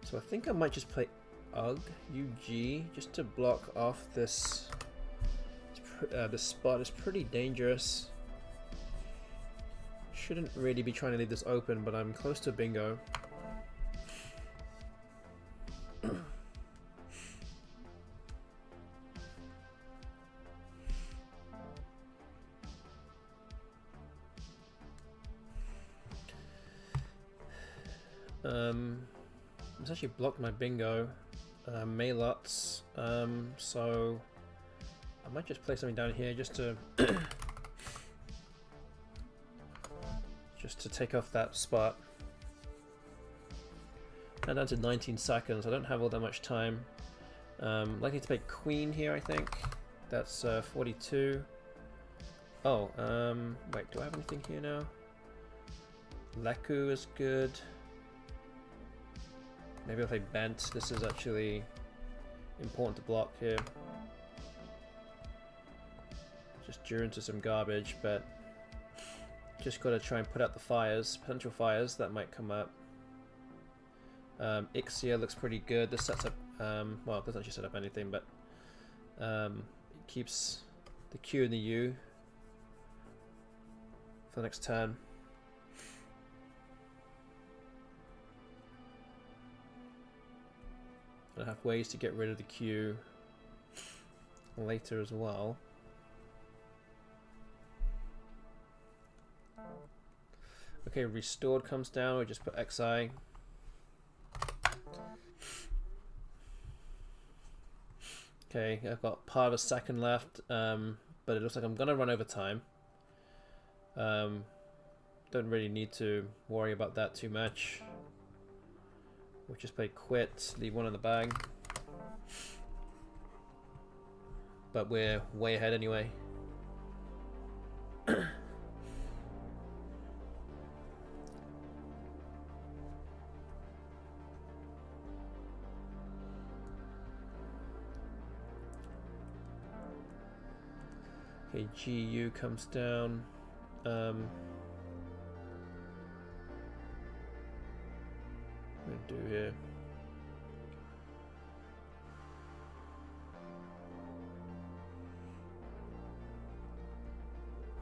So I think I might just play UG just to block off this. This spot is pretty dangerous. Shouldn't really be trying to leave this open, but I'm close to bingo. It's actually blocked my bingo, Maylots, so I might just play something down here just to take off that spot. Now down to 19 seconds. I don't have all that much time. Likely to play queen here, I think. That's 42. Oh, wait, do I have anything here now? Leku is good. Maybe I'll play bent. This is actually important to block here. Just drew into some garbage, but just got to try and put out the fires, potential fires that might come up. Ixia looks pretty good. This sets up, well, it doesn't actually set up anything, but it keeps the Q and the U for the next turn. I have ways to get rid of the Q later as well. Okay, restored comes down, we just put XI. Okay, I've got part of a second left, but it looks like I'm gonna run over time. Don't really need to worry about that too much. We'll just play quit, leave one in the bag. But we're way ahead anyway. Okay, GU comes down. What do we do here?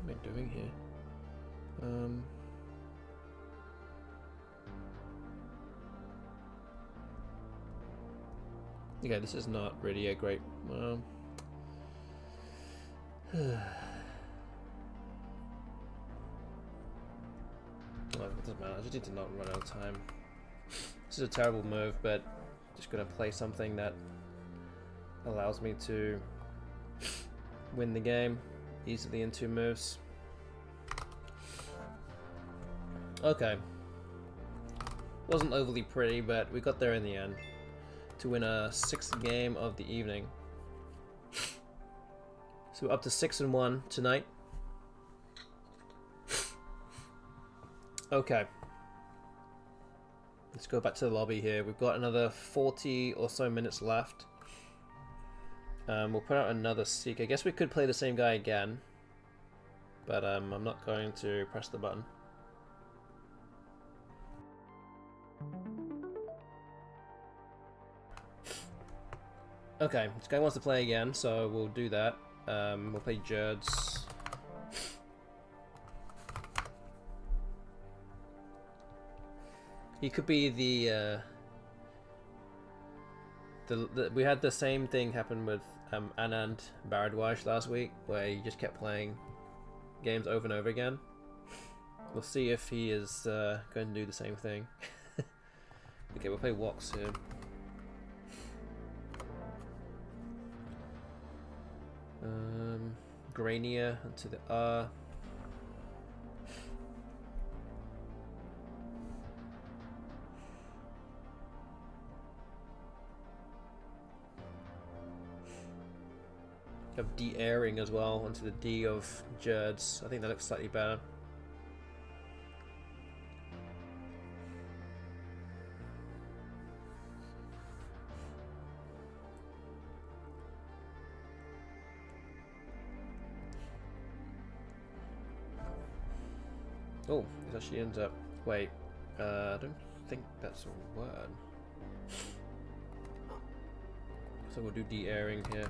What am I doing here? Okay, this is not really a great. Well, it doesn't matter. I just need to not run out of time. This is a terrible move, but just gonna play something that allows me to win the game easily in 2 moves. Okay. Wasn't overly pretty, but we got there in the end to win a 6th game of the evening. So we're up to 6-1 tonight. Okay. Let's go back to the lobby here. We've got another 40 or so minutes left. We'll put out another seek. I guess we could play the same guy again, but I'm not going to press the button. Okay, this guy wants to play again, so we'll do that. We'll play Jerds. He could be the we had the same thing happen with Anand Bharadwaj last week, where he just kept playing games over and over again. We'll see if he is going to do the same thing. Okay, we'll play Wox here. grainier onto the R. Have de-airing as well onto the D of Jerd's. I think that looks slightly better. Oh, this actually ends up. Wait, I don't think that's a word. So we'll do de-airing here.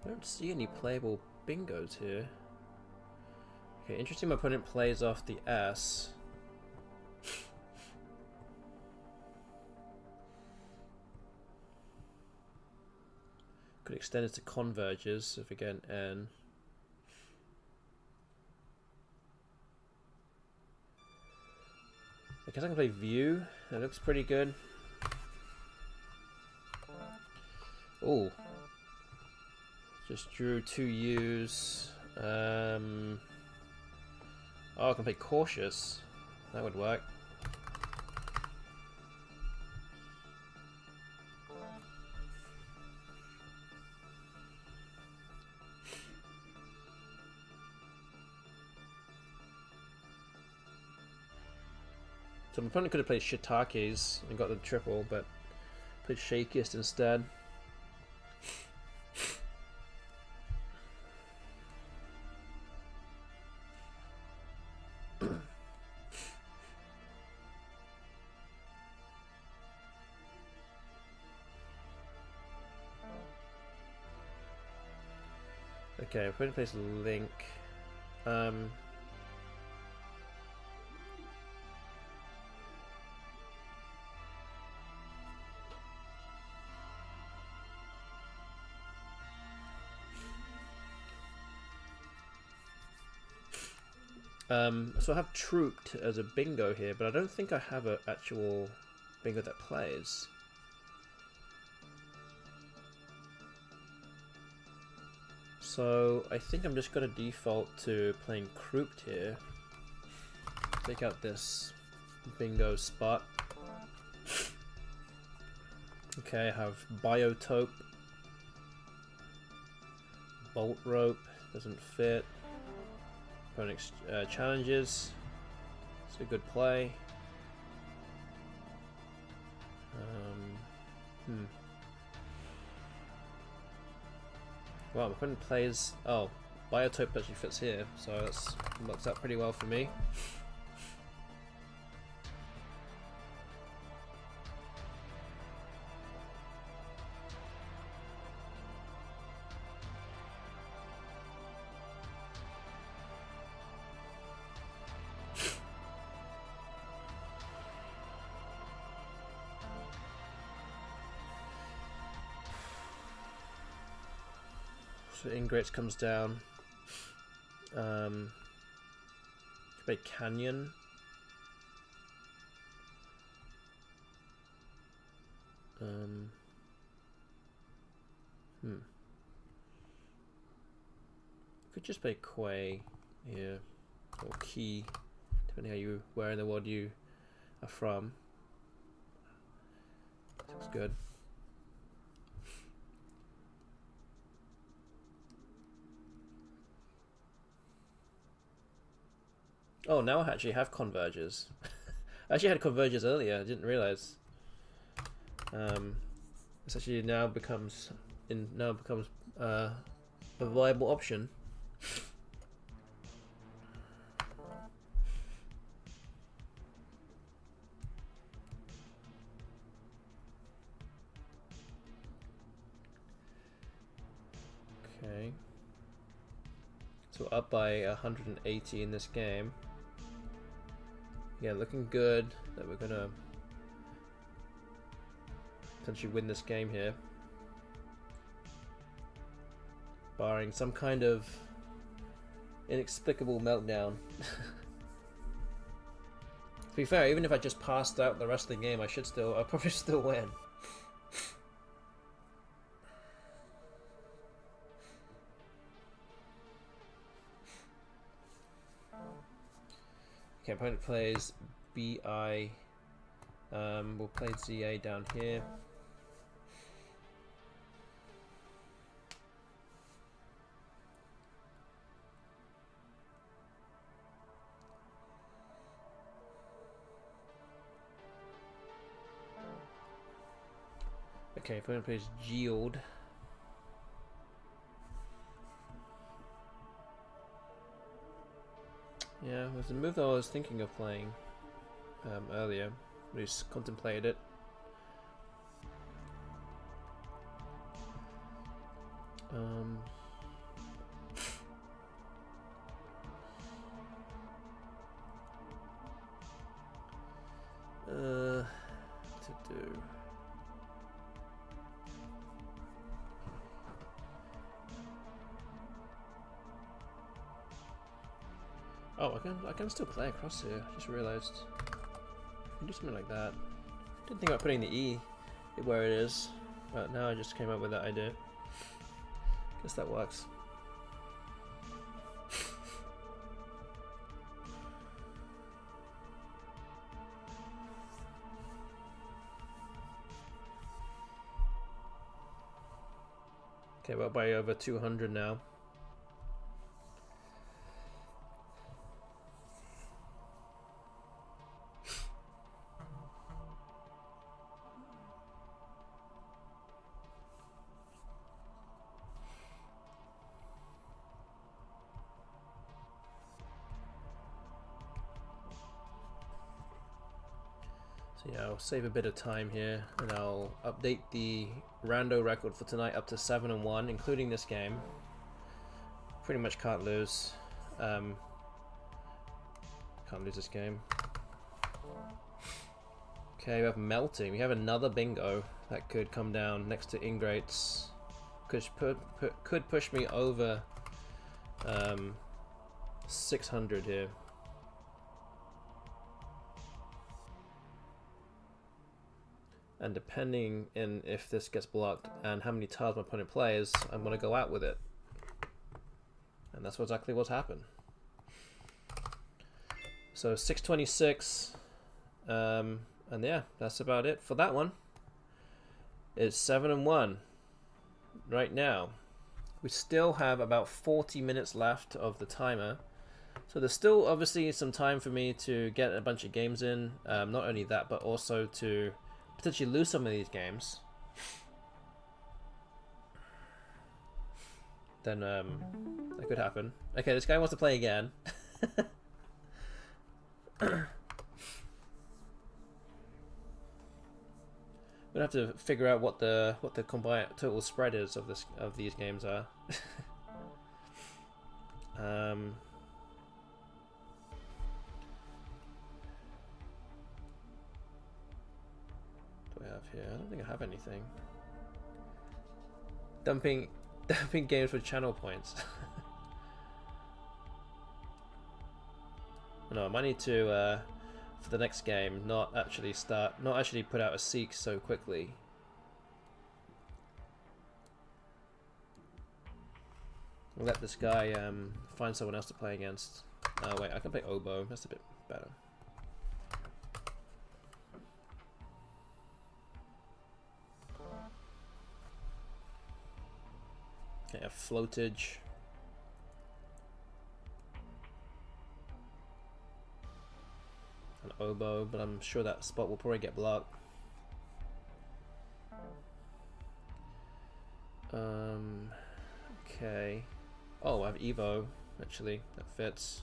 I don't see any playable bingos here. Okay, interesting. My opponent plays off the S. Could extend it to converges if we get an N. I guess I can play view. That looks pretty good. Oh. Just drew 2 U's. Oh, I can play cautious. That would work. So my opponent could have played Shiitakes and got the triple, but played Shakiest instead. Okay, opponent plays Link. So I have Trooped as a bingo here, but I don't think I have an actual bingo that plays. So I think I'm just going to default to playing Crouped here. Take out this bingo spot. Okay, I have Biotope. Bolt Rope, doesn't fit. Opponent challenges. It's a good play. Well, my opponent plays. Oh, Biotope actually fits here, so that works out pretty well for me. So Ingrates comes down. Play Canyon. Could just play Quay here, or Key, depending where in the world you are from. Looks good. Oh, now I actually have converges. I actually had converges earlier. I didn't realize. This actually now becomes a viable option. So we're up by 180 in this game. Yeah, looking good that we're gonna potentially win this game here. Barring some kind of inexplicable meltdown. To be fair, even if I just passed out the rest of the game, I'll probably still win. Okay, opponent plays BI. We'll play ZA down here. Okay, opponent plays Geode. Yeah, it was a move that I was thinking of playing earlier. We just contemplated it. To do. Oh, I can still play across here. I just realized. I can do something like that. Didn't think about putting the E where it is, but now I just came up with that idea. Guess that works. Okay, we're by over 200 now. Yeah, I'll save a bit of time here, and I'll update the rando record for tonight up to 7-1, including this game. Pretty much can't lose. Can't lose this game. Okay, we have melting. We have another bingo that could come down next to ingrates. Could push me over 600 here. And depending in if this gets blocked and how many tiles my opponent plays, I'm going to go out with it. And that's exactly what's happened. So 626. And yeah, that's about it for that one. It's 7-1 right now. We still have about 40 minutes left of the timer. So there's still obviously some time for me to get a bunch of games in. Not only that, but also to potentially lose some of these games. Then that could happen. Okay, this guy wants to play again. We're gonna have to figure out what the combined total spread is of these games are. Do I have here? I don't think I have anything. Dumping games for channel points. No, I might need to for the next game not actually put out a seek so quickly. I'll let this guy find someone else to play against. Oh wait, I can play oboe. That's a bit better. Okay, a floatage. An oboe, but I'm sure that spot will probably get blocked. Okay. Oh, I have Evo, actually. That fits.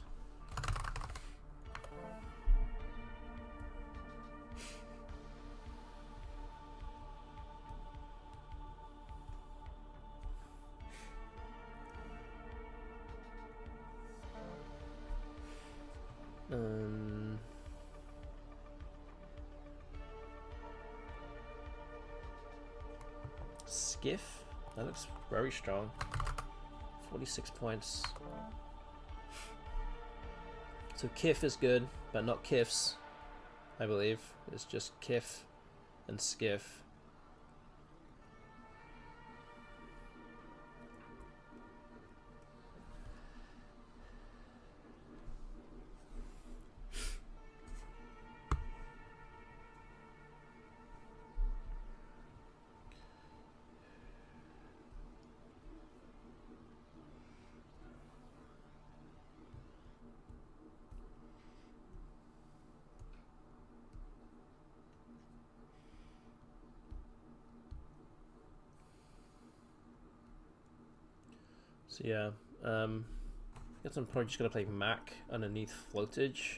skiff. That looks very strong. 46 points. So Kif is good, but not Kifs, I believe. It's just Kif and Skiff. So yeah, guess I'm probably just gonna play Mac underneath Floatage.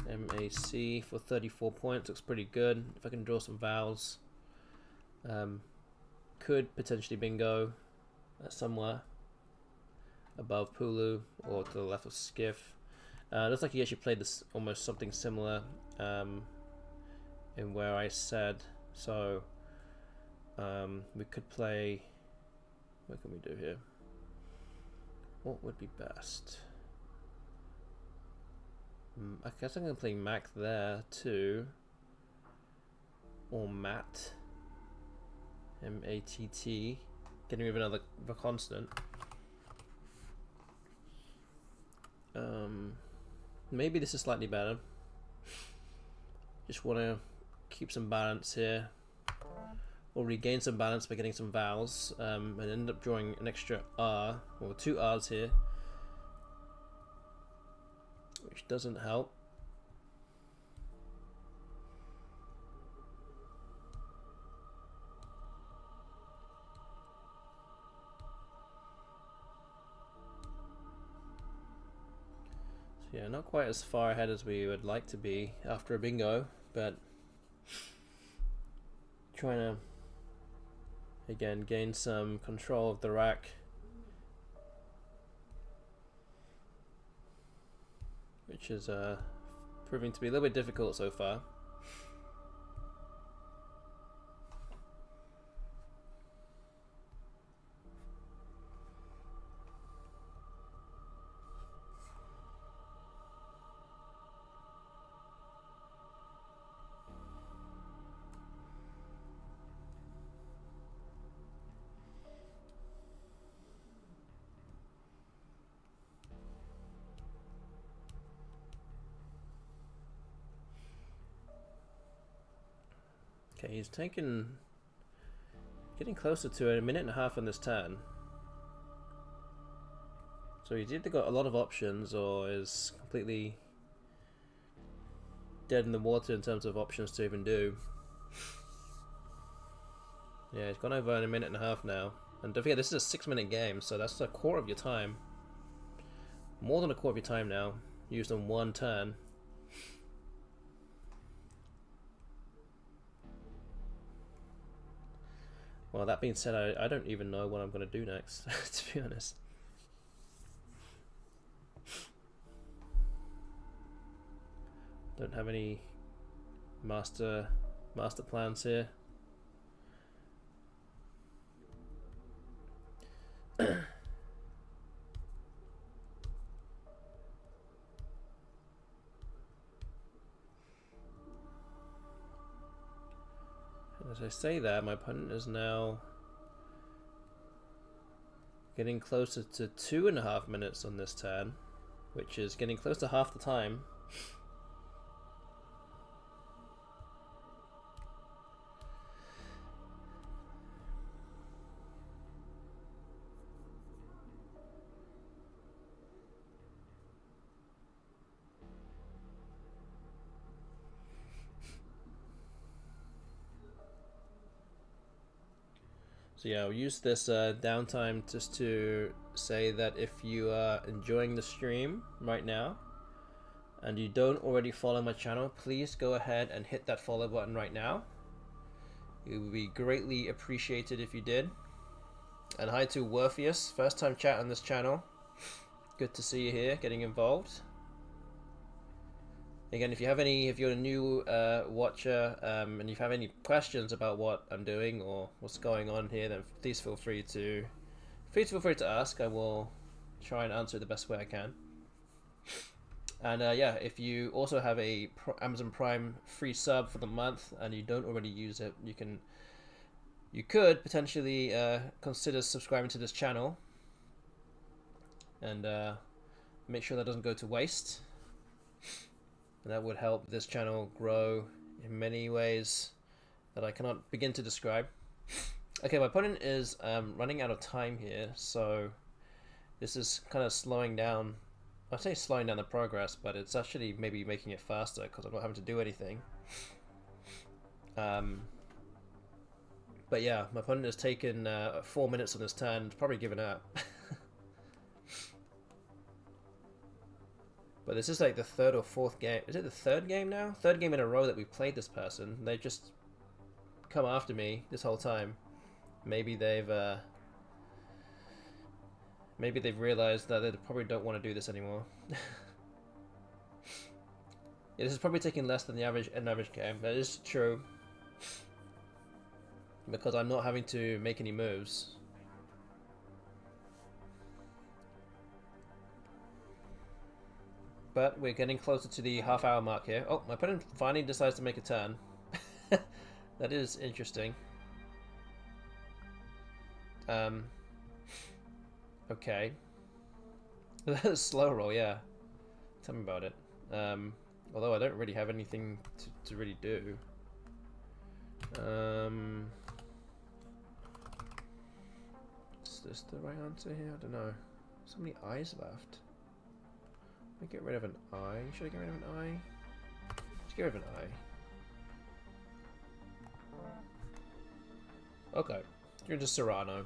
MAC for 34 points, looks pretty good. If I can draw some vowels, could potentially bingo somewhere above Pulu or to the left of Skiff. Looks like he actually played this almost something similar in where I said. So we could play. What can we do here? What would be best? I guess I'm going to play Mac there too. Or Matt. M-A-T-T. Getting rid of another consonant. Maybe this is slightly better. Just want to keep some balance here. Or regain some balance by getting some vowels, and end up drawing an extra R, or 2 R's here, which doesn't help. So yeah, not quite as far ahead as we would like to be after a bingo, but trying to again gain some control of the rack, which is proving to be a little bit difficult so far. Okay, he's getting closer to a minute and a half on this turn. So he's either got a lot of options or is completely dead in the water in terms of options to even do. Yeah, he's gone over in a minute and a half now. And don't forget, this is a 6-minute game, so that's a quarter of your time. More than a quarter of your time now, used on one turn. Well, that being said, I don't even know what I'm going to do next, to be honest. Don't have any master plans here. As I say that, my opponent is now getting closer to 2.5 minutes on this turn, which is getting close to half the time. So yeah, I'll use this downtime just to say that if you are enjoying the stream right now and you don't already follow my channel, please go ahead and hit that follow button right now. It would be greatly appreciated if you did. And hi to Worthius, first time chat on this channel. Good to see you here, getting involved. Again, if you're a new watcher and you have any questions about what I'm doing or what's going on here, then please feel free to ask. I will try and answer it the best way I can. And yeah, if you also have a Amazon Prime free sub for the month and you don't already use it, you could potentially consider subscribing to this channel and make sure that doesn't go to waste. And that would help this channel grow in many ways that I cannot begin to describe. Okay, my opponent is running out of time here, so this is kind of slowing down. I say slowing down the progress, but it's actually maybe making it faster because I'm not having to do anything. But yeah, my opponent has taken 4 minutes on this turn, probably given up. But this is like the third or fourth game. Is it the third game now? Third game in a row that we've played this person. They've just come after me this whole time. Maybe they've realized that they probably don't want to do this anymore. Yeah, this is probably taking less than an average game. That is true. Because I'm not having to make any moves. But we're getting closer to the half-hour mark here. Oh, my opponent finally decides to make a turn. That is interesting. Okay. Slow roll, yeah. Tell me about it. Although I don't really have anything to really do. Is this the right answer here? I don't know. So many eyes left. I get rid of an eye. Should I get rid of an eye? Let's get rid of an eye. Okay. You're just Serrano.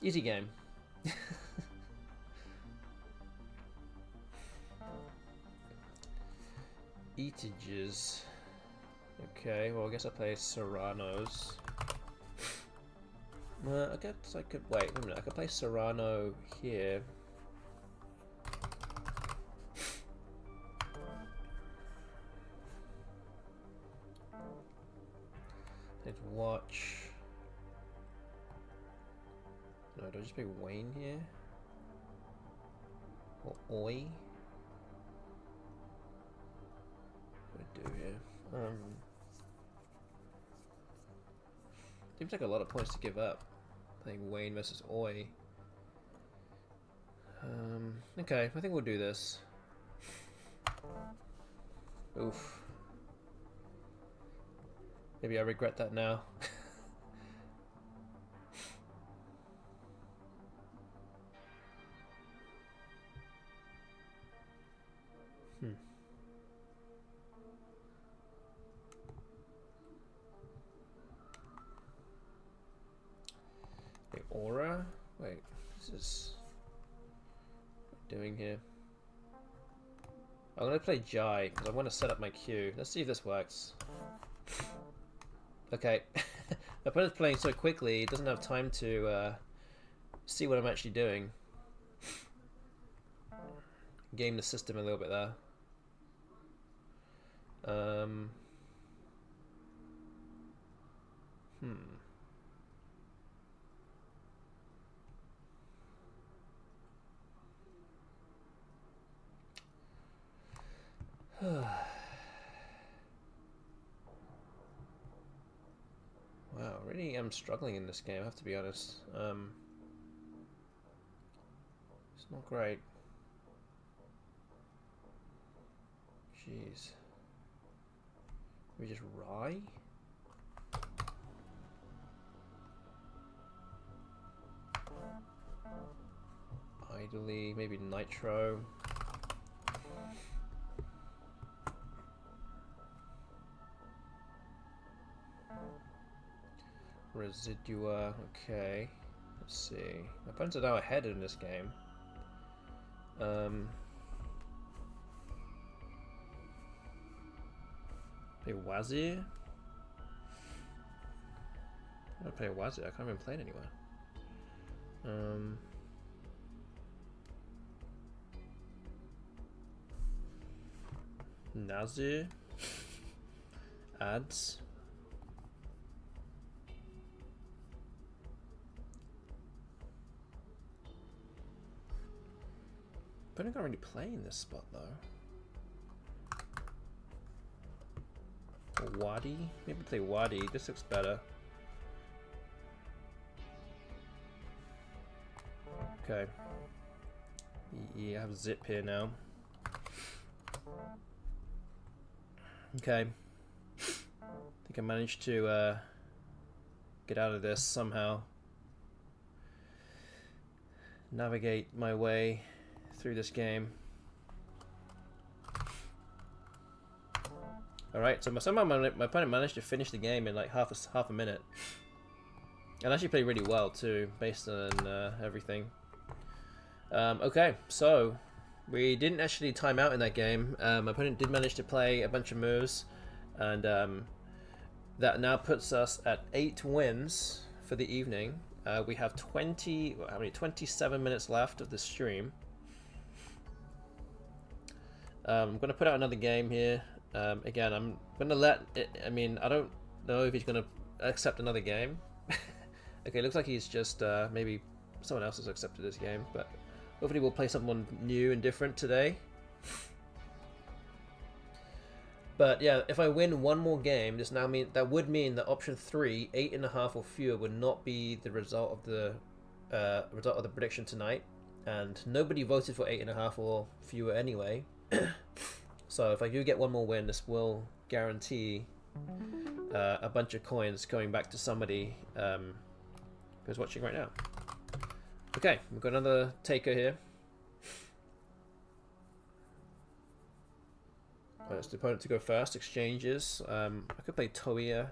Easy game. Eatages. Okay, well I guess I play Serranos. I guess I could wait a minute, I could play Serrano here. Let's watch. No, do I just play Wayne here? Or Oi? What do I do here? Seems like a lot of points to give up. Playing Wayne versus Oi. Okay, I think we'll do this. Oof. Maybe I regret that now. The aura? Wait, this is... what am I doing here? I'm gonna play Jai, because I want to set up my queue. Let's see if this works. Okay. My opponent's playing so quickly, he doesn't have time to see what I'm actually doing. Game the system a little bit there. Wow, really am struggling in this game, I have to be honest. It's not great. Jeez. We just Rye? Idly, maybe Nitro. Residua, okay. Let's see. My opponents are now ahead in this game. Play Wazir? I'm gonna play Wazir, I can't even play it anywhere. Nazu. Ads. But I can't really play in this spot though. Or Wadi? Maybe play Wadi. This looks better. Okay. Yeah, I have zip here now. Okay. I think I managed to get out of this somehow. Navigate my way through this game. Alright, so somehow my opponent managed to finish the game in like half a minute. And actually played really well too, based on everything. Okay, so we didn't actually time out in that game. My opponent did manage to play a bunch of moves, and that now puts us at 8 wins for the evening. We have 27 minutes left of the stream. I'm going to put out another game here. Again, I'm going to let it, I mean, I don't know if he's going to accept another game. Okay, looks like he's just, maybe someone else has accepted this game, but hopefully we'll play someone new and different today. But yeah, if I win one more game, that would mean that option 3, 8.5 or fewer, would not be the result of the prediction tonight, and nobody voted for 8.5 or fewer anyway. So if I do get one more win, this will guarantee a bunch of coins going back to somebody who's watching right now. Okay, we've got another taker here. It's the opponent to go first. Exchanges. I could play Toia.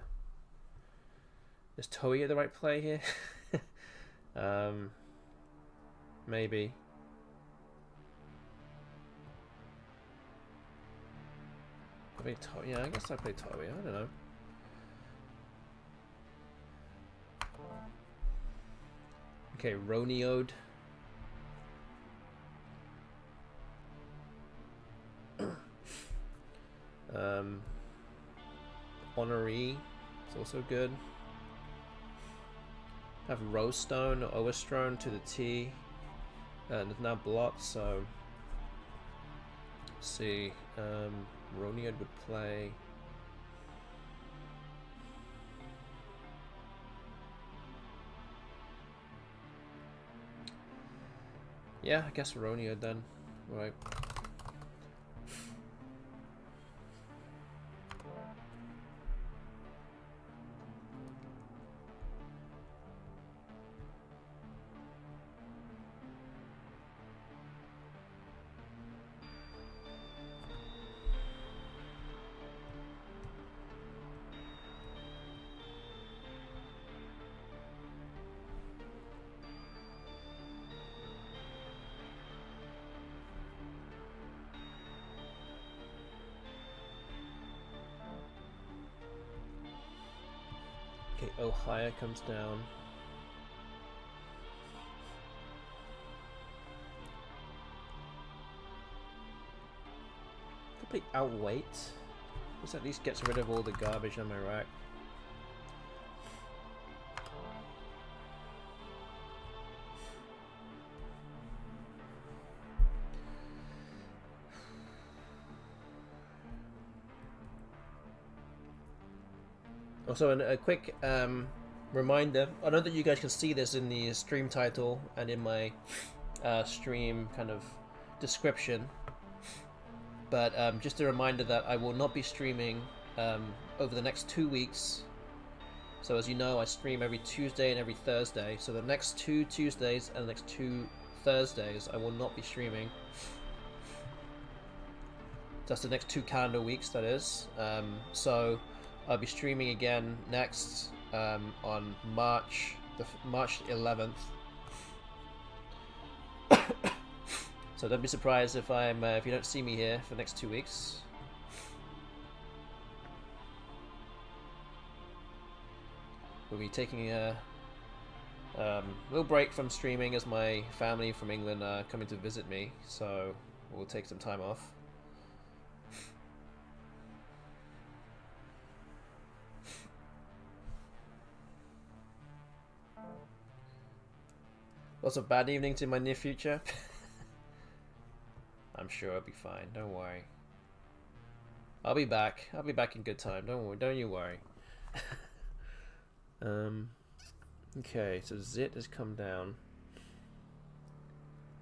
Is Toia the right play here? Maybe. Yeah, I guess I play Toia. I don't know. Okay, Roniode. Honoree is also good. Have Rowstone or Overstone to the T, and it's now blocked, so let's see. Roniode would play. Yeah, I guess Roniode then. Right. Okay, Ohio comes down. Could play Outweight. This at least gets rid of all the garbage on my rack. Also, a quick reminder, I know that you guys can see this in the stream title and in my stream kind of description, but just a reminder that I will not be streaming over the next 2 weeks. So as you know, I stream every Tuesday and every Thursday, so the next 2 Tuesdays and the next 2 Thursdays I will not be streaming. That's the next 2 calendar weeks, that is. So I'll be streaming again next on March 11th. So don't be surprised if if you don't see me here for the next 2 weeks. We'll be taking a little break from streaming as my family from England are coming to visit me, so we'll take some time off. Lots of bad evenings in my near future. I'm sure I'll be fine. Don't worry. I'll be back. I'll be back in good time. Don't worry. Don't you worry. Okay, so Zit has come down.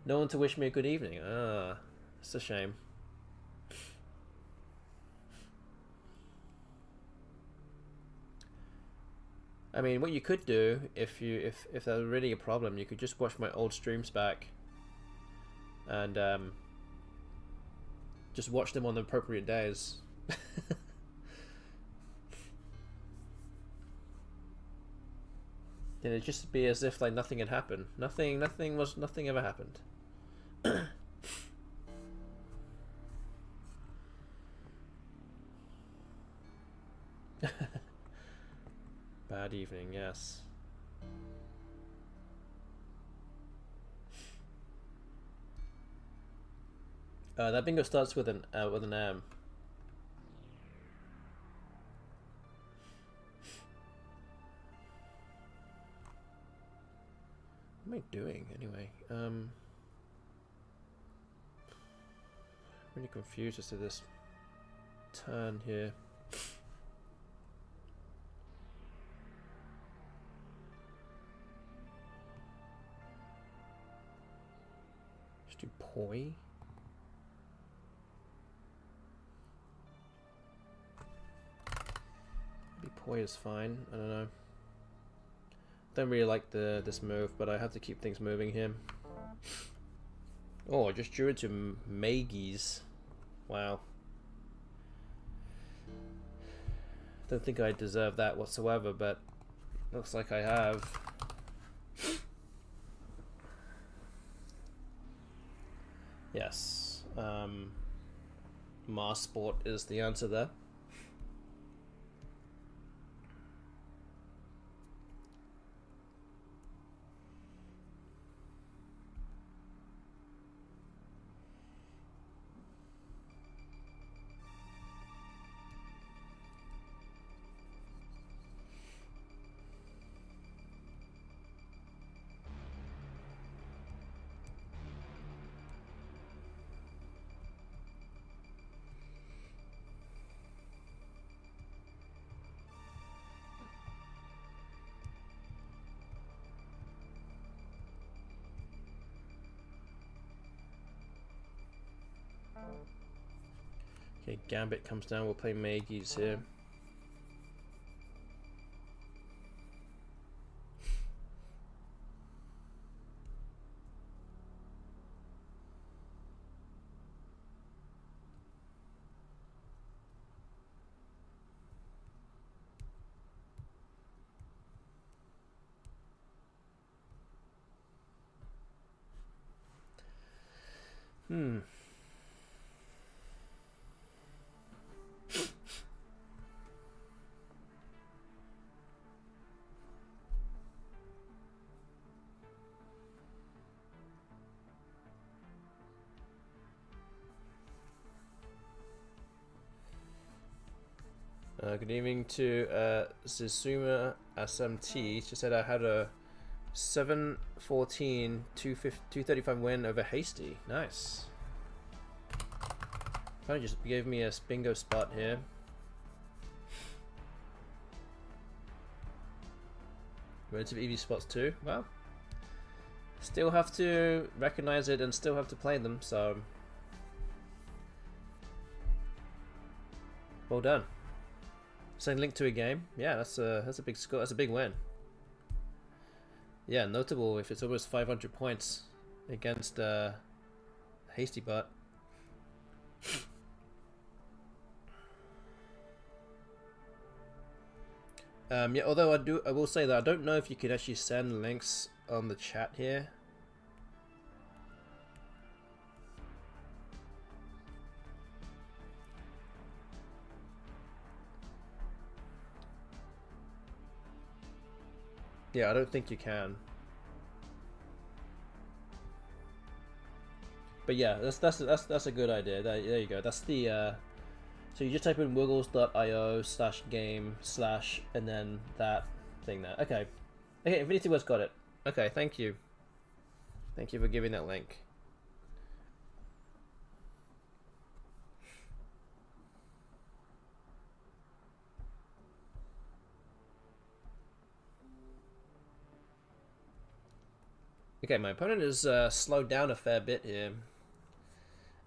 No one to wish me a good evening. Ah, it's a shame. I mean, what you could do if there's really a problem, you could just watch my old streams back and just watch them on the appropriate days. Then it'd just be as if like nothing had happened. Nothing ever happened. Bad evening, yes. That bingo starts with an M. What am I doing anyway? Really confused as to this turn here. Just do poi. Maybe poi is fine. I don't know. Don't really like this move, but I have to keep things moving here. Oh, I just drew into Maggie's. Wow. Don't think I deserve that whatsoever, but looks like I have. Yes. Mars Sport is the answer there. Okay, Gambit comes down, we'll play Maggie's here. Good evening to Zizuma SMT. She said I had a 7-14 235 win over Hasty. Nice. Finally just gave me a bingo spot here. Relative EV spots too. Well, still have to recognize it and still have to play them. So well done. Send link to a game. Yeah, that's a big score. That's a big win. Yeah, notable if it's almost 500 points against Hasty Butt. Yeah, although I will say that I don't know if you can actually send links on the chat here. Yeah, I don't think you can. But yeah, that's a good idea. There you go. That's the so you just type in woogles.io/game/ and then that thing there. Okay. Okay, Infinity West got it. Okay, thank you. Thank you for giving that link. Okay, my opponent is slowed down a fair bit here,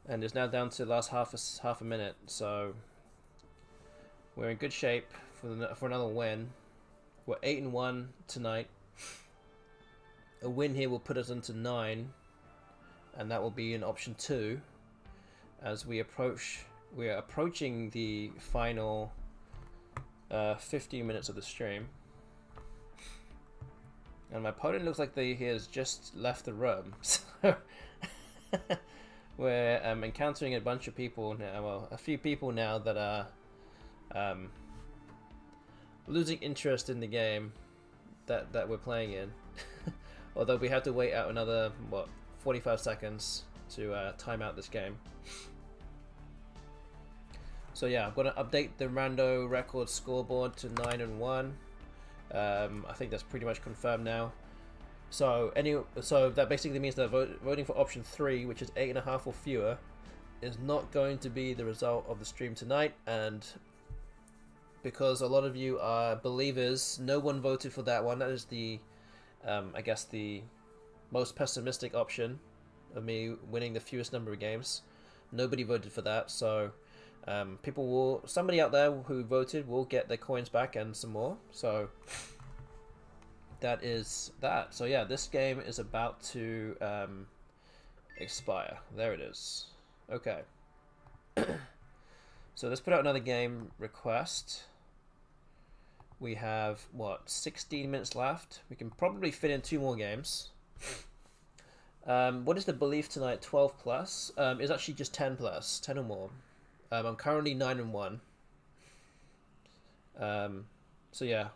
and is now down to the last half a minute. So we're in good shape for another win. We're 8-1 tonight. A win here will put us into 9, and that will be in option 2 as we are approaching the final 15 minutes of the stream. And my opponent looks like he has just left the room. So we're encountering a bunch of people now, well, a few people now that are losing interest in the game that we're playing in. Although we have to wait out another, 45 seconds to time out this game. So yeah, I'm going to update the Rando record scoreboard to 9-1. I think that's pretty much confirmed now. So that basically means that voting for option 3, which is 8.5 or fewer, is not going to be the result of the stream tonight. And because a lot of you are believers, no one voted for that one. That is the I guess the most pessimistic option of me winning the fewest number of games. Nobody voted for that, so somebody out there who voted will get their coins back and some more. So that is that. So yeah, this game is about to expire. There it is. Okay. So let's put out another game request. We have, 16 minutes left. We can probably fit in 2 more games. What is the belief tonight? 12 plus? It's actually just 10 plus. 10 or more. I'm currently 9-1. So yeah.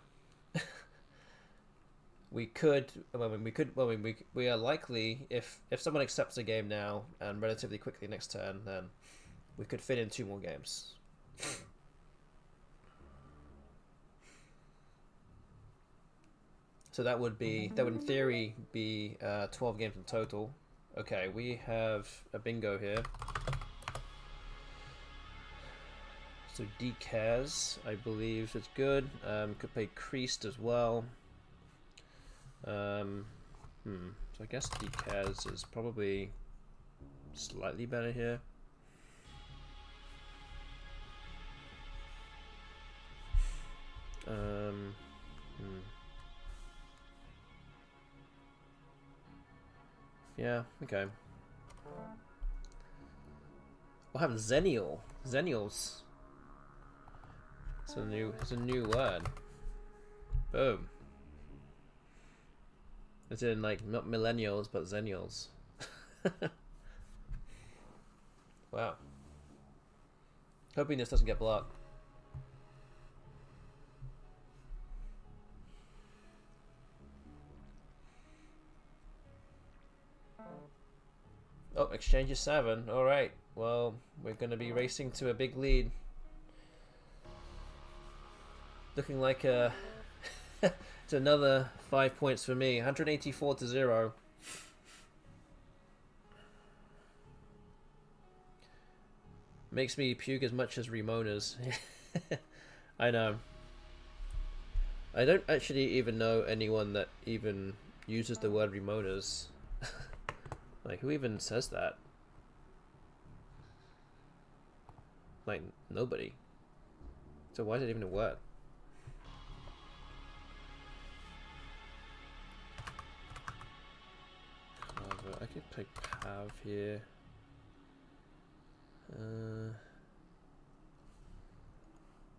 We are likely, if someone accepts the game now and relatively quickly next turn, then we could fit in 2 more games. So that would in theory be 12 games in total. Okay, we have a bingo here. So Decaz, I believe is good. Could play Creased as well. So I guess Decaz is probably slightly better here. Yeah, okay. We'll have Zennial. Zennials. It's a new word. Boom. As in, like, not millennials, but Zennials. Wow. Hoping this doesn't get blocked. Oh, exchange is 7. Alright. Well, we're going to be racing to a big lead. Looking like it's another 5 points for me. 184-0. Makes me puke as much as Ramona's. I know. I don't actually even know anyone that even uses the word Ramona's. Like, who even says that? Like, nobody. So why is it even a word? I could play Pav here.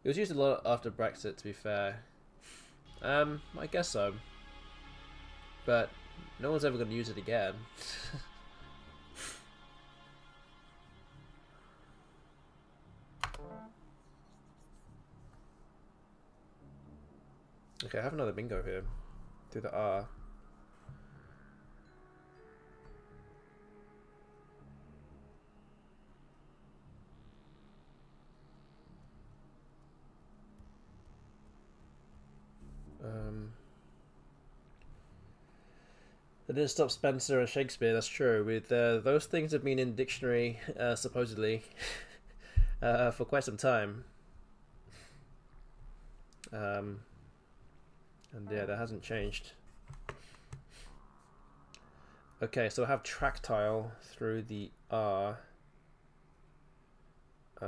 It was used a lot after Brexit, to be fair. I guess so. But no one's ever going to use it again. Okay, I have another bingo here. Through the R. They didn't stop Spencer and Shakespeare, that's true. With those things have been in dictionary, supposedly, for quite some time. And yeah, that hasn't changed. Okay, so I have tractile through the R. I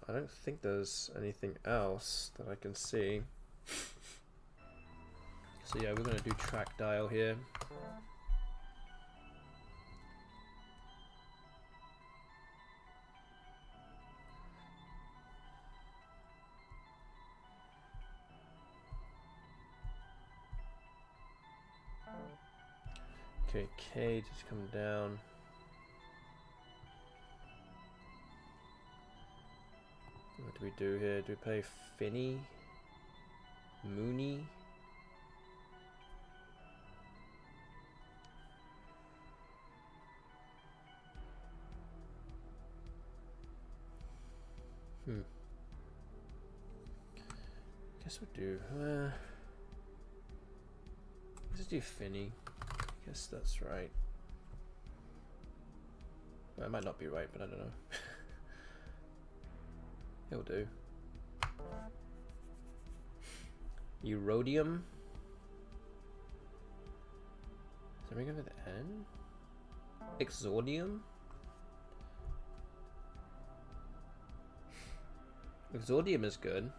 don't think there's anything else that I can see. So yeah, we're going to do tractile here. Okay, K just come down. What do we do here? Do we play Finny? Mooney? Guess we'll do. Let's do Finny. I guess that's right. Well, it might not be right, but I don't know. It'll do. Erodium. Is there anything with N? Exordium? Exordium is good.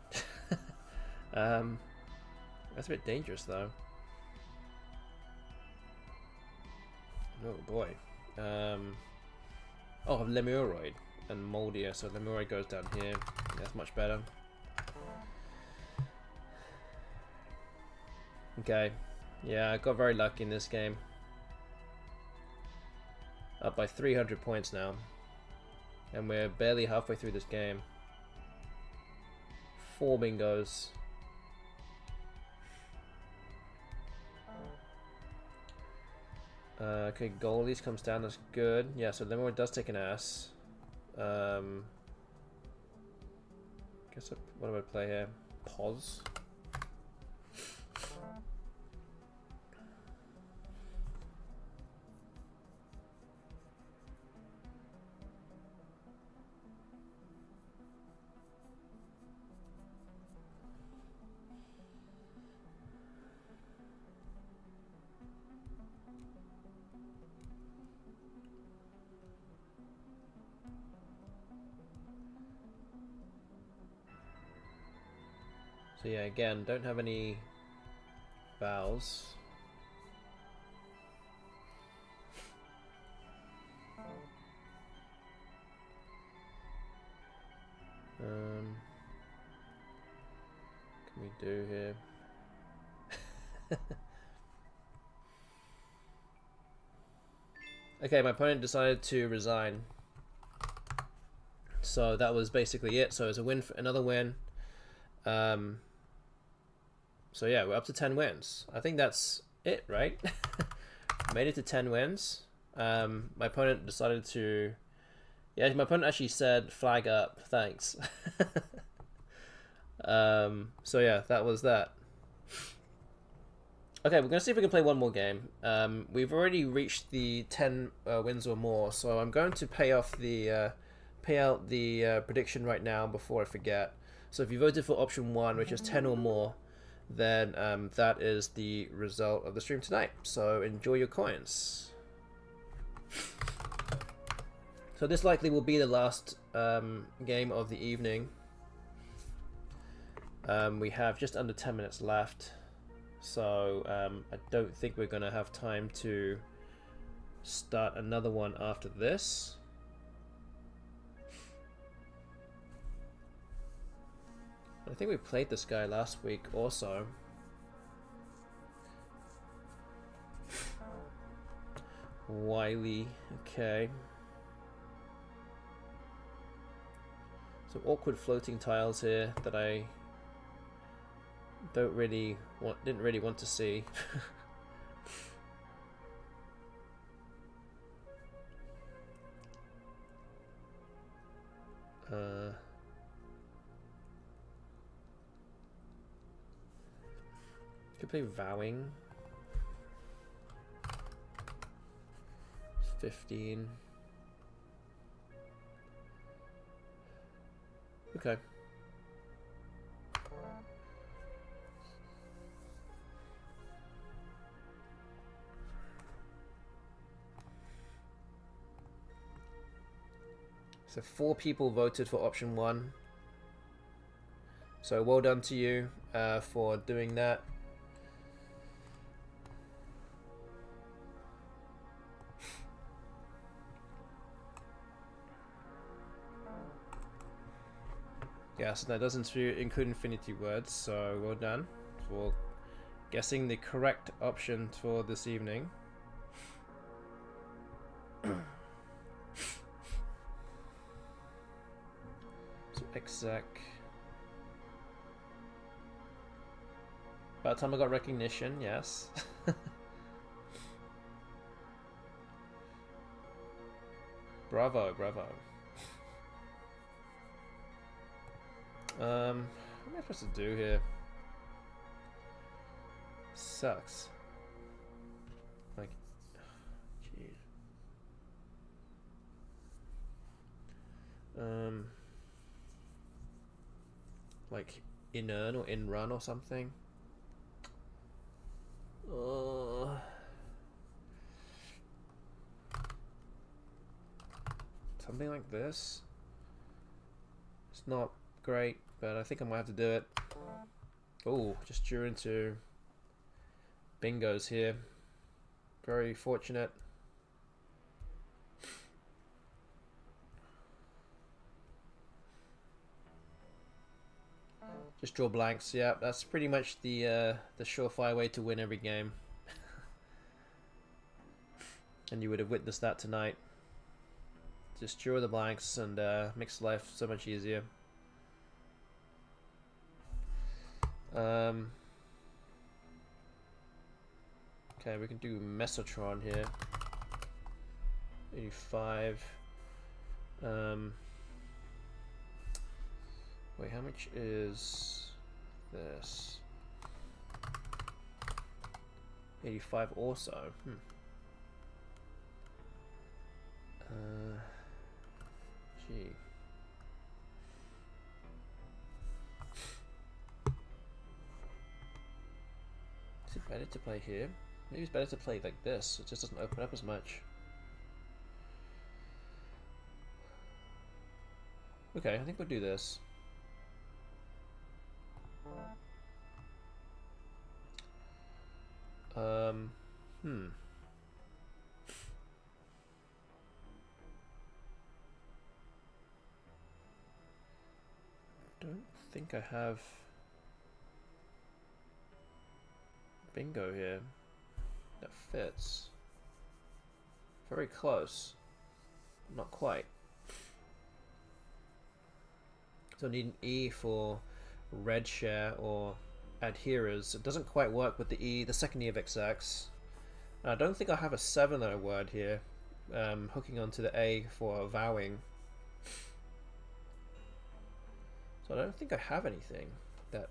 That's a bit dangerous though. Oh boy. Oh, Lemuroid and Moldia, so Lemuroid goes down here. That's much better. Okay. Yeah, I got very lucky in this game. Up by 300 points now. And we're barely halfway through this game. 4 bingos. Okay, goalies comes down, that's good. Yeah, so Lemuroid does take an ass. Guess what do I play here? Pause. So yeah, again, don't have any vowels. Can we do here? Okay, my opponent decided to resign. So that was basically it. So it's a win, for another win. So yeah, we're up to 10 wins. I think that's it, right? Made it to 10 wins. My opponent decided to... Yeah, my opponent actually said, flag up, thanks. So yeah, that was that. Okay, we're going to see if we can play one more game. We've already reached the 10 wins or more, so I'm going to pay out the prediction right now before I forget. So if you voted for option 1, which is 10 or more, then that is the result of the stream tonight. So enjoy your coins. So this likely will be the last game of the evening. We have just under 10 minutes left. So I don't think we're going to have time to start another one after this. I think we played this guy last week also. Wiley, okay. Some awkward floating tiles here that I didn't really want to see. Could play Vowing. 15. Okay. So 4 people voted for option 1. So well done to you for doing that. Yes, that doesn't include infinity words, so well done for guessing the correct option for this evening. So exec. About time I got recognition, yes. Bravo, bravo. What am I supposed to do here? Sucks. Like, jeez. Like in earn or in run or something. Something like this. It's not great, but I think I might have to do it. Oh, just drew into bingos here. Very fortunate. Just draw blanks. Yeah, that's pretty much the surefire way to win every game. And you would have witnessed that tonight. Just draw the blanks and makes life so much easier. Okay, we can do Mesotron here. 85. Wait, how much is this? 85 also. Gee. Is it better to play here? Maybe it's better to play like this. It just doesn't open up as much. Okay, I think we'll do this. Don't think I have bingo here that fits. Very close. Not quite. So I need an E for red share or adherers. It doesn't quite work with the E, the second E of XX. And I don't think I have a 7-0 word here, hooking onto the A for vowing. So I don't think I have anything that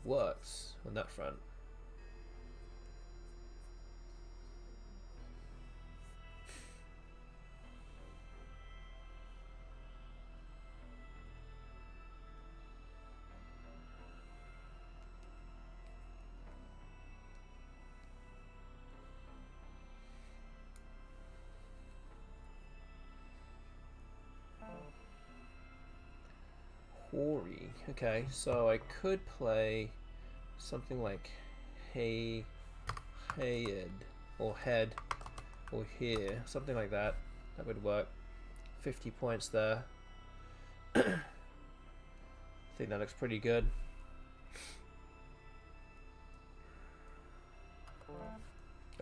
works on that front. Hori. Okay, so I could play something like Hayed or Head or Here, something like that. That would work. 50 points there. I think that looks pretty good.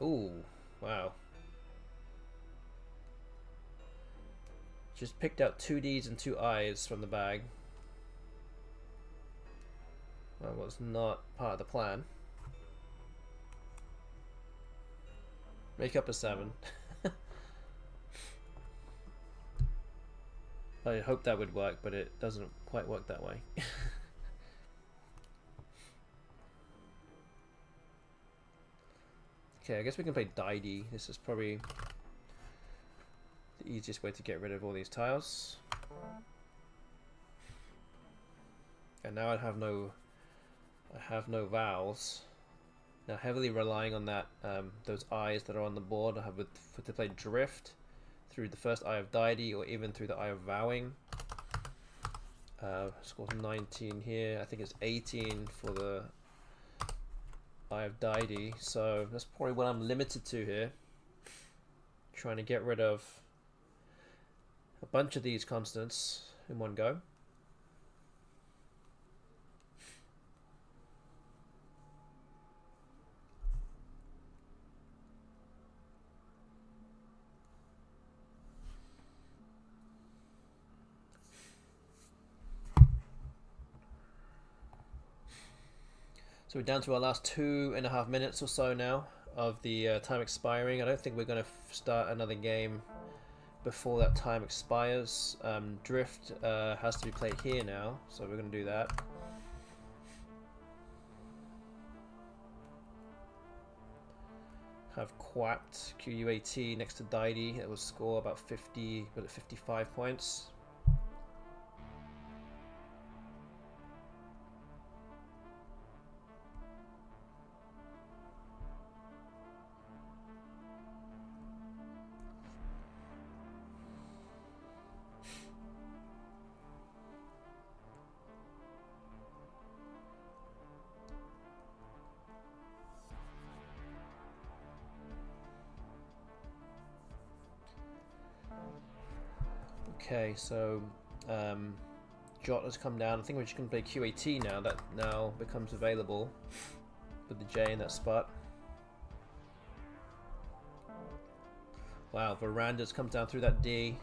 Ooh, wow. Just picked out 2 Ds and 2 Is from the bag. That was not part of the plan. Make up a 7. I hope that would work, but it doesn't quite work that way. Okay, I guess we can play Daidi. This is probably the easiest way to get rid of all these tiles. And now I have no vowels. Now heavily relying on that those eyes that are on the board. I have to play drift through the first Eye of Deity or even through the Eye of Vowing. Score's 19 here. I think it's 18 for the Eye of Deity. So that's probably what I'm limited to here. Trying to get rid of a bunch of these constants in one go. So we're down to our last 2.5 minutes or so now of the time expiring. I don't think we're going to start another game before that time expires. Drift has to be played here now, so we're going to do that. Have Quapped QUAT next to Deity. It will score about 55 points. Okay, so Jot has come down. I think we're just going to play QAT now. That now becomes available with the J in that spot. Wow, RANDOS comes down through that D.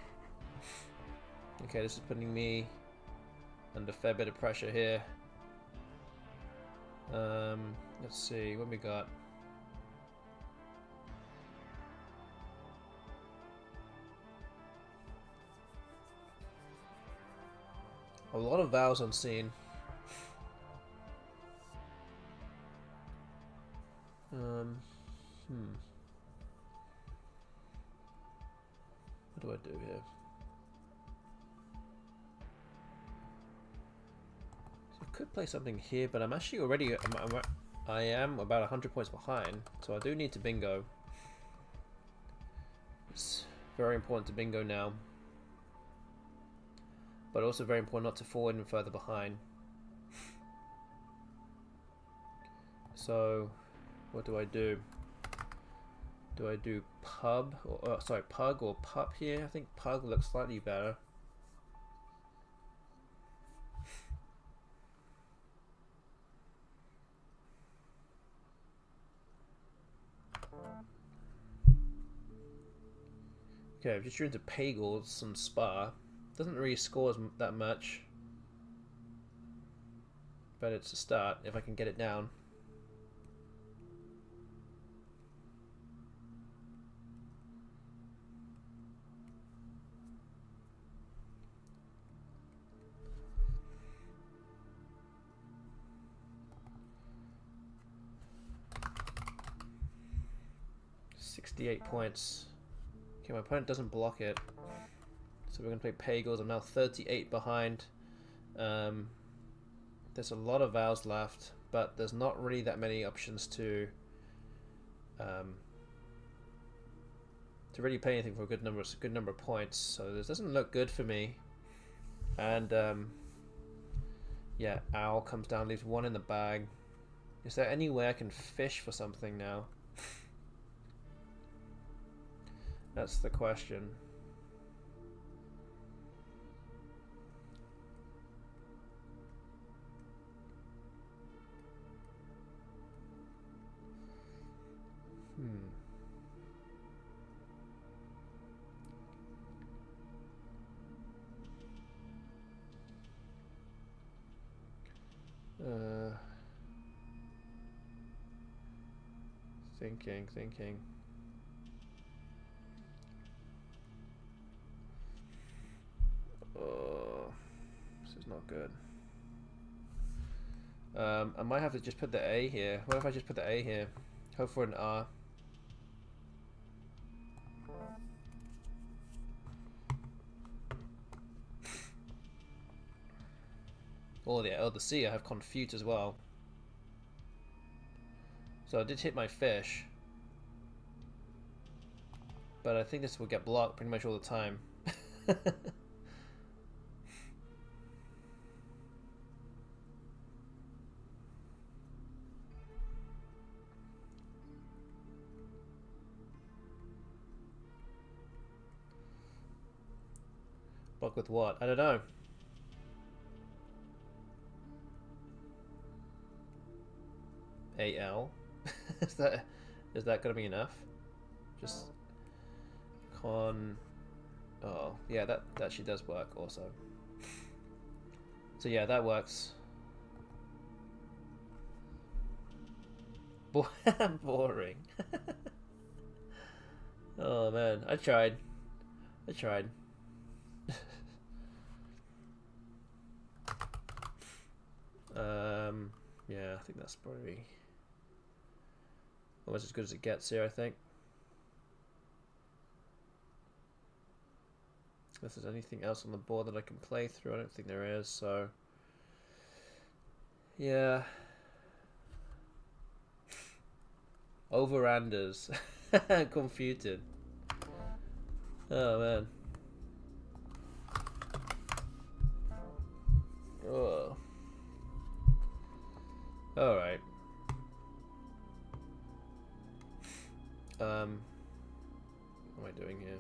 Okay, this is putting me under a fair bit of pressure here. Let's see, what we got? A lot of vowels unseen. What do I do here? So I could play something here, but I'm actually already I am about 100 points behind, so I do need to bingo. It's very important to bingo now. But also very important not to fall even further behind. So, what do I do? Do I do pub or sorry, pug or pup here? I think pug looks slightly better. Okay, I've just drew into Pagels and Spa. Doesn't really score that much, but it's a start if I can get it down. $68 points. Okay, my opponent doesn't block it. So we're going to play Pagels. I'm now 38 behind. There's a lot of vowels left, but there's not really that many options to really play anything for a good number of points. So this doesn't look good for me. And yeah, Owl comes down, leaves one in the bag. Is there any way I can fish for something now? That's the question. Thinking. Oh, this is not good. I might have to just put the A here. What if I just put the A here? Hope for an R. Oh, the sea, I have confute as well. So I did hit my fish. But I think this will get blocked pretty much all the time. Block with what? I don't know. AL? is that gonna be enough? Just con. Oh yeah, that actually does work also. So yeah, that works. Boring. Oh man, I tried. Yeah, I think that's probably almost as good as it gets here, I think. If there's anything else on the board that I can play through, I don't think there is, so yeah. Over RANDOS. Confuted. Oh man. Oh. Alright. What am I doing here?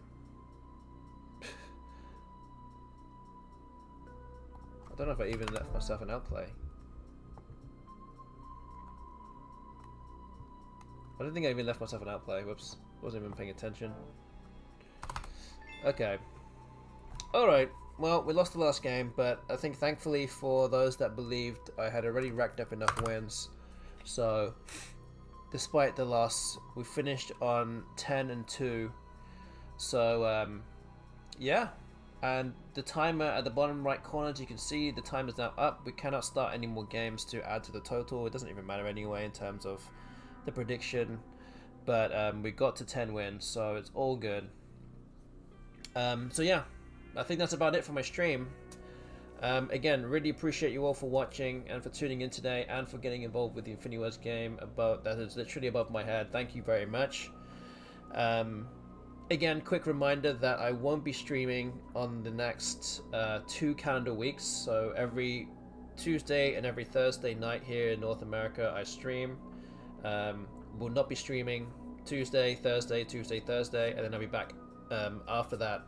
I don't know if I even left myself an outplay. I don't think I even left myself an outplay. Whoops. Wasn't even paying attention. Okay. Alright. Well, we lost the last game, but I think thankfully for those that believed, I had already racked up enough wins. So, despite the loss, we finished on 10-2. So, yeah. And the timer at the bottom right corner, as you can see, the time is now up. We cannot start any more games to add to the total. It doesn't even matter anyway in terms of the prediction. But we got to 10 wins, so it's all good. So yeah, I think that's about it for my stream. Again, really appreciate you all for watching and for tuning in today and for getting involved with the Infinity Wars game that is literally above my head. Thank you very much. Again, quick reminder that I won't be streaming on the next 2 calendar weeks. So every Tuesday and every Thursday night here in North America I stream. Will not be streaming Tuesday, Thursday, and then I'll be back after that.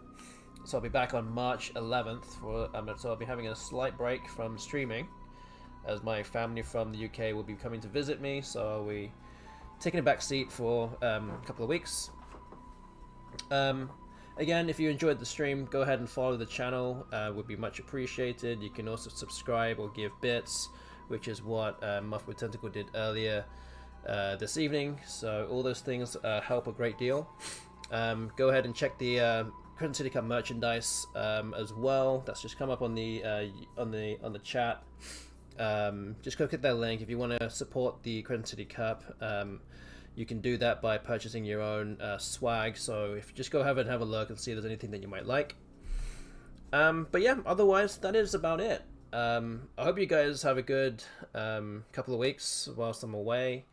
So I'll be back on March 11th for so I'll be having a slight break from streaming as my family from the UK will be coming to visit me, so I'll be taking a back seat for a couple of weeks. Again, if you enjoyed the stream, go ahead and follow the channel, would be much appreciated. You can also subscribe or give bits, which is what Muff with Tentacle did earlier this evening, so all those things help a great deal. Go ahead and check the Crescent City Cup merchandise as well. That's just come up on the chat. Just go click that link if you want to support the Crescent City Cup. You can do that by purchasing your own swag. So if you just go ahead and have a look and see if there's anything that you might like. But yeah, otherwise that is about it. I hope you guys have a good couple of weeks whilst I'm away.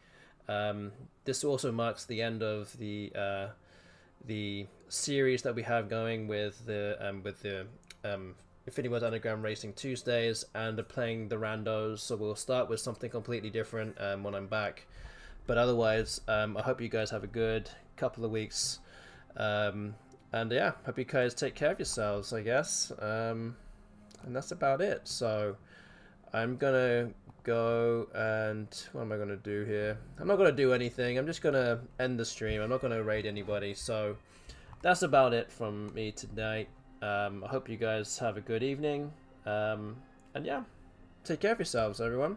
This also marks the end of the series that we have going with the Infinity Wars Underground Racing Tuesdays and playing the randos. So we'll start with something completely different when I'm back. But otherwise, I hope you guys have a good couple of weeks. And yeah, hope you guys take care of yourselves, I guess. And that's about it. So I'm gonna go and what am I gonna do here? I'm not gonna do anything. I'm just gonna end the stream. I'm not gonna raid anybody. So that's about it from me tonight. I hope you guys have a good evening. And yeah, take care of yourselves, everyone.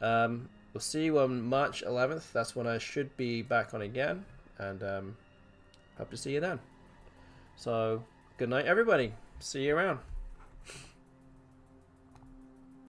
We'll see you on March 11th. That's when I should be back on again. And hope to see you then. So good night, everybody. See you around.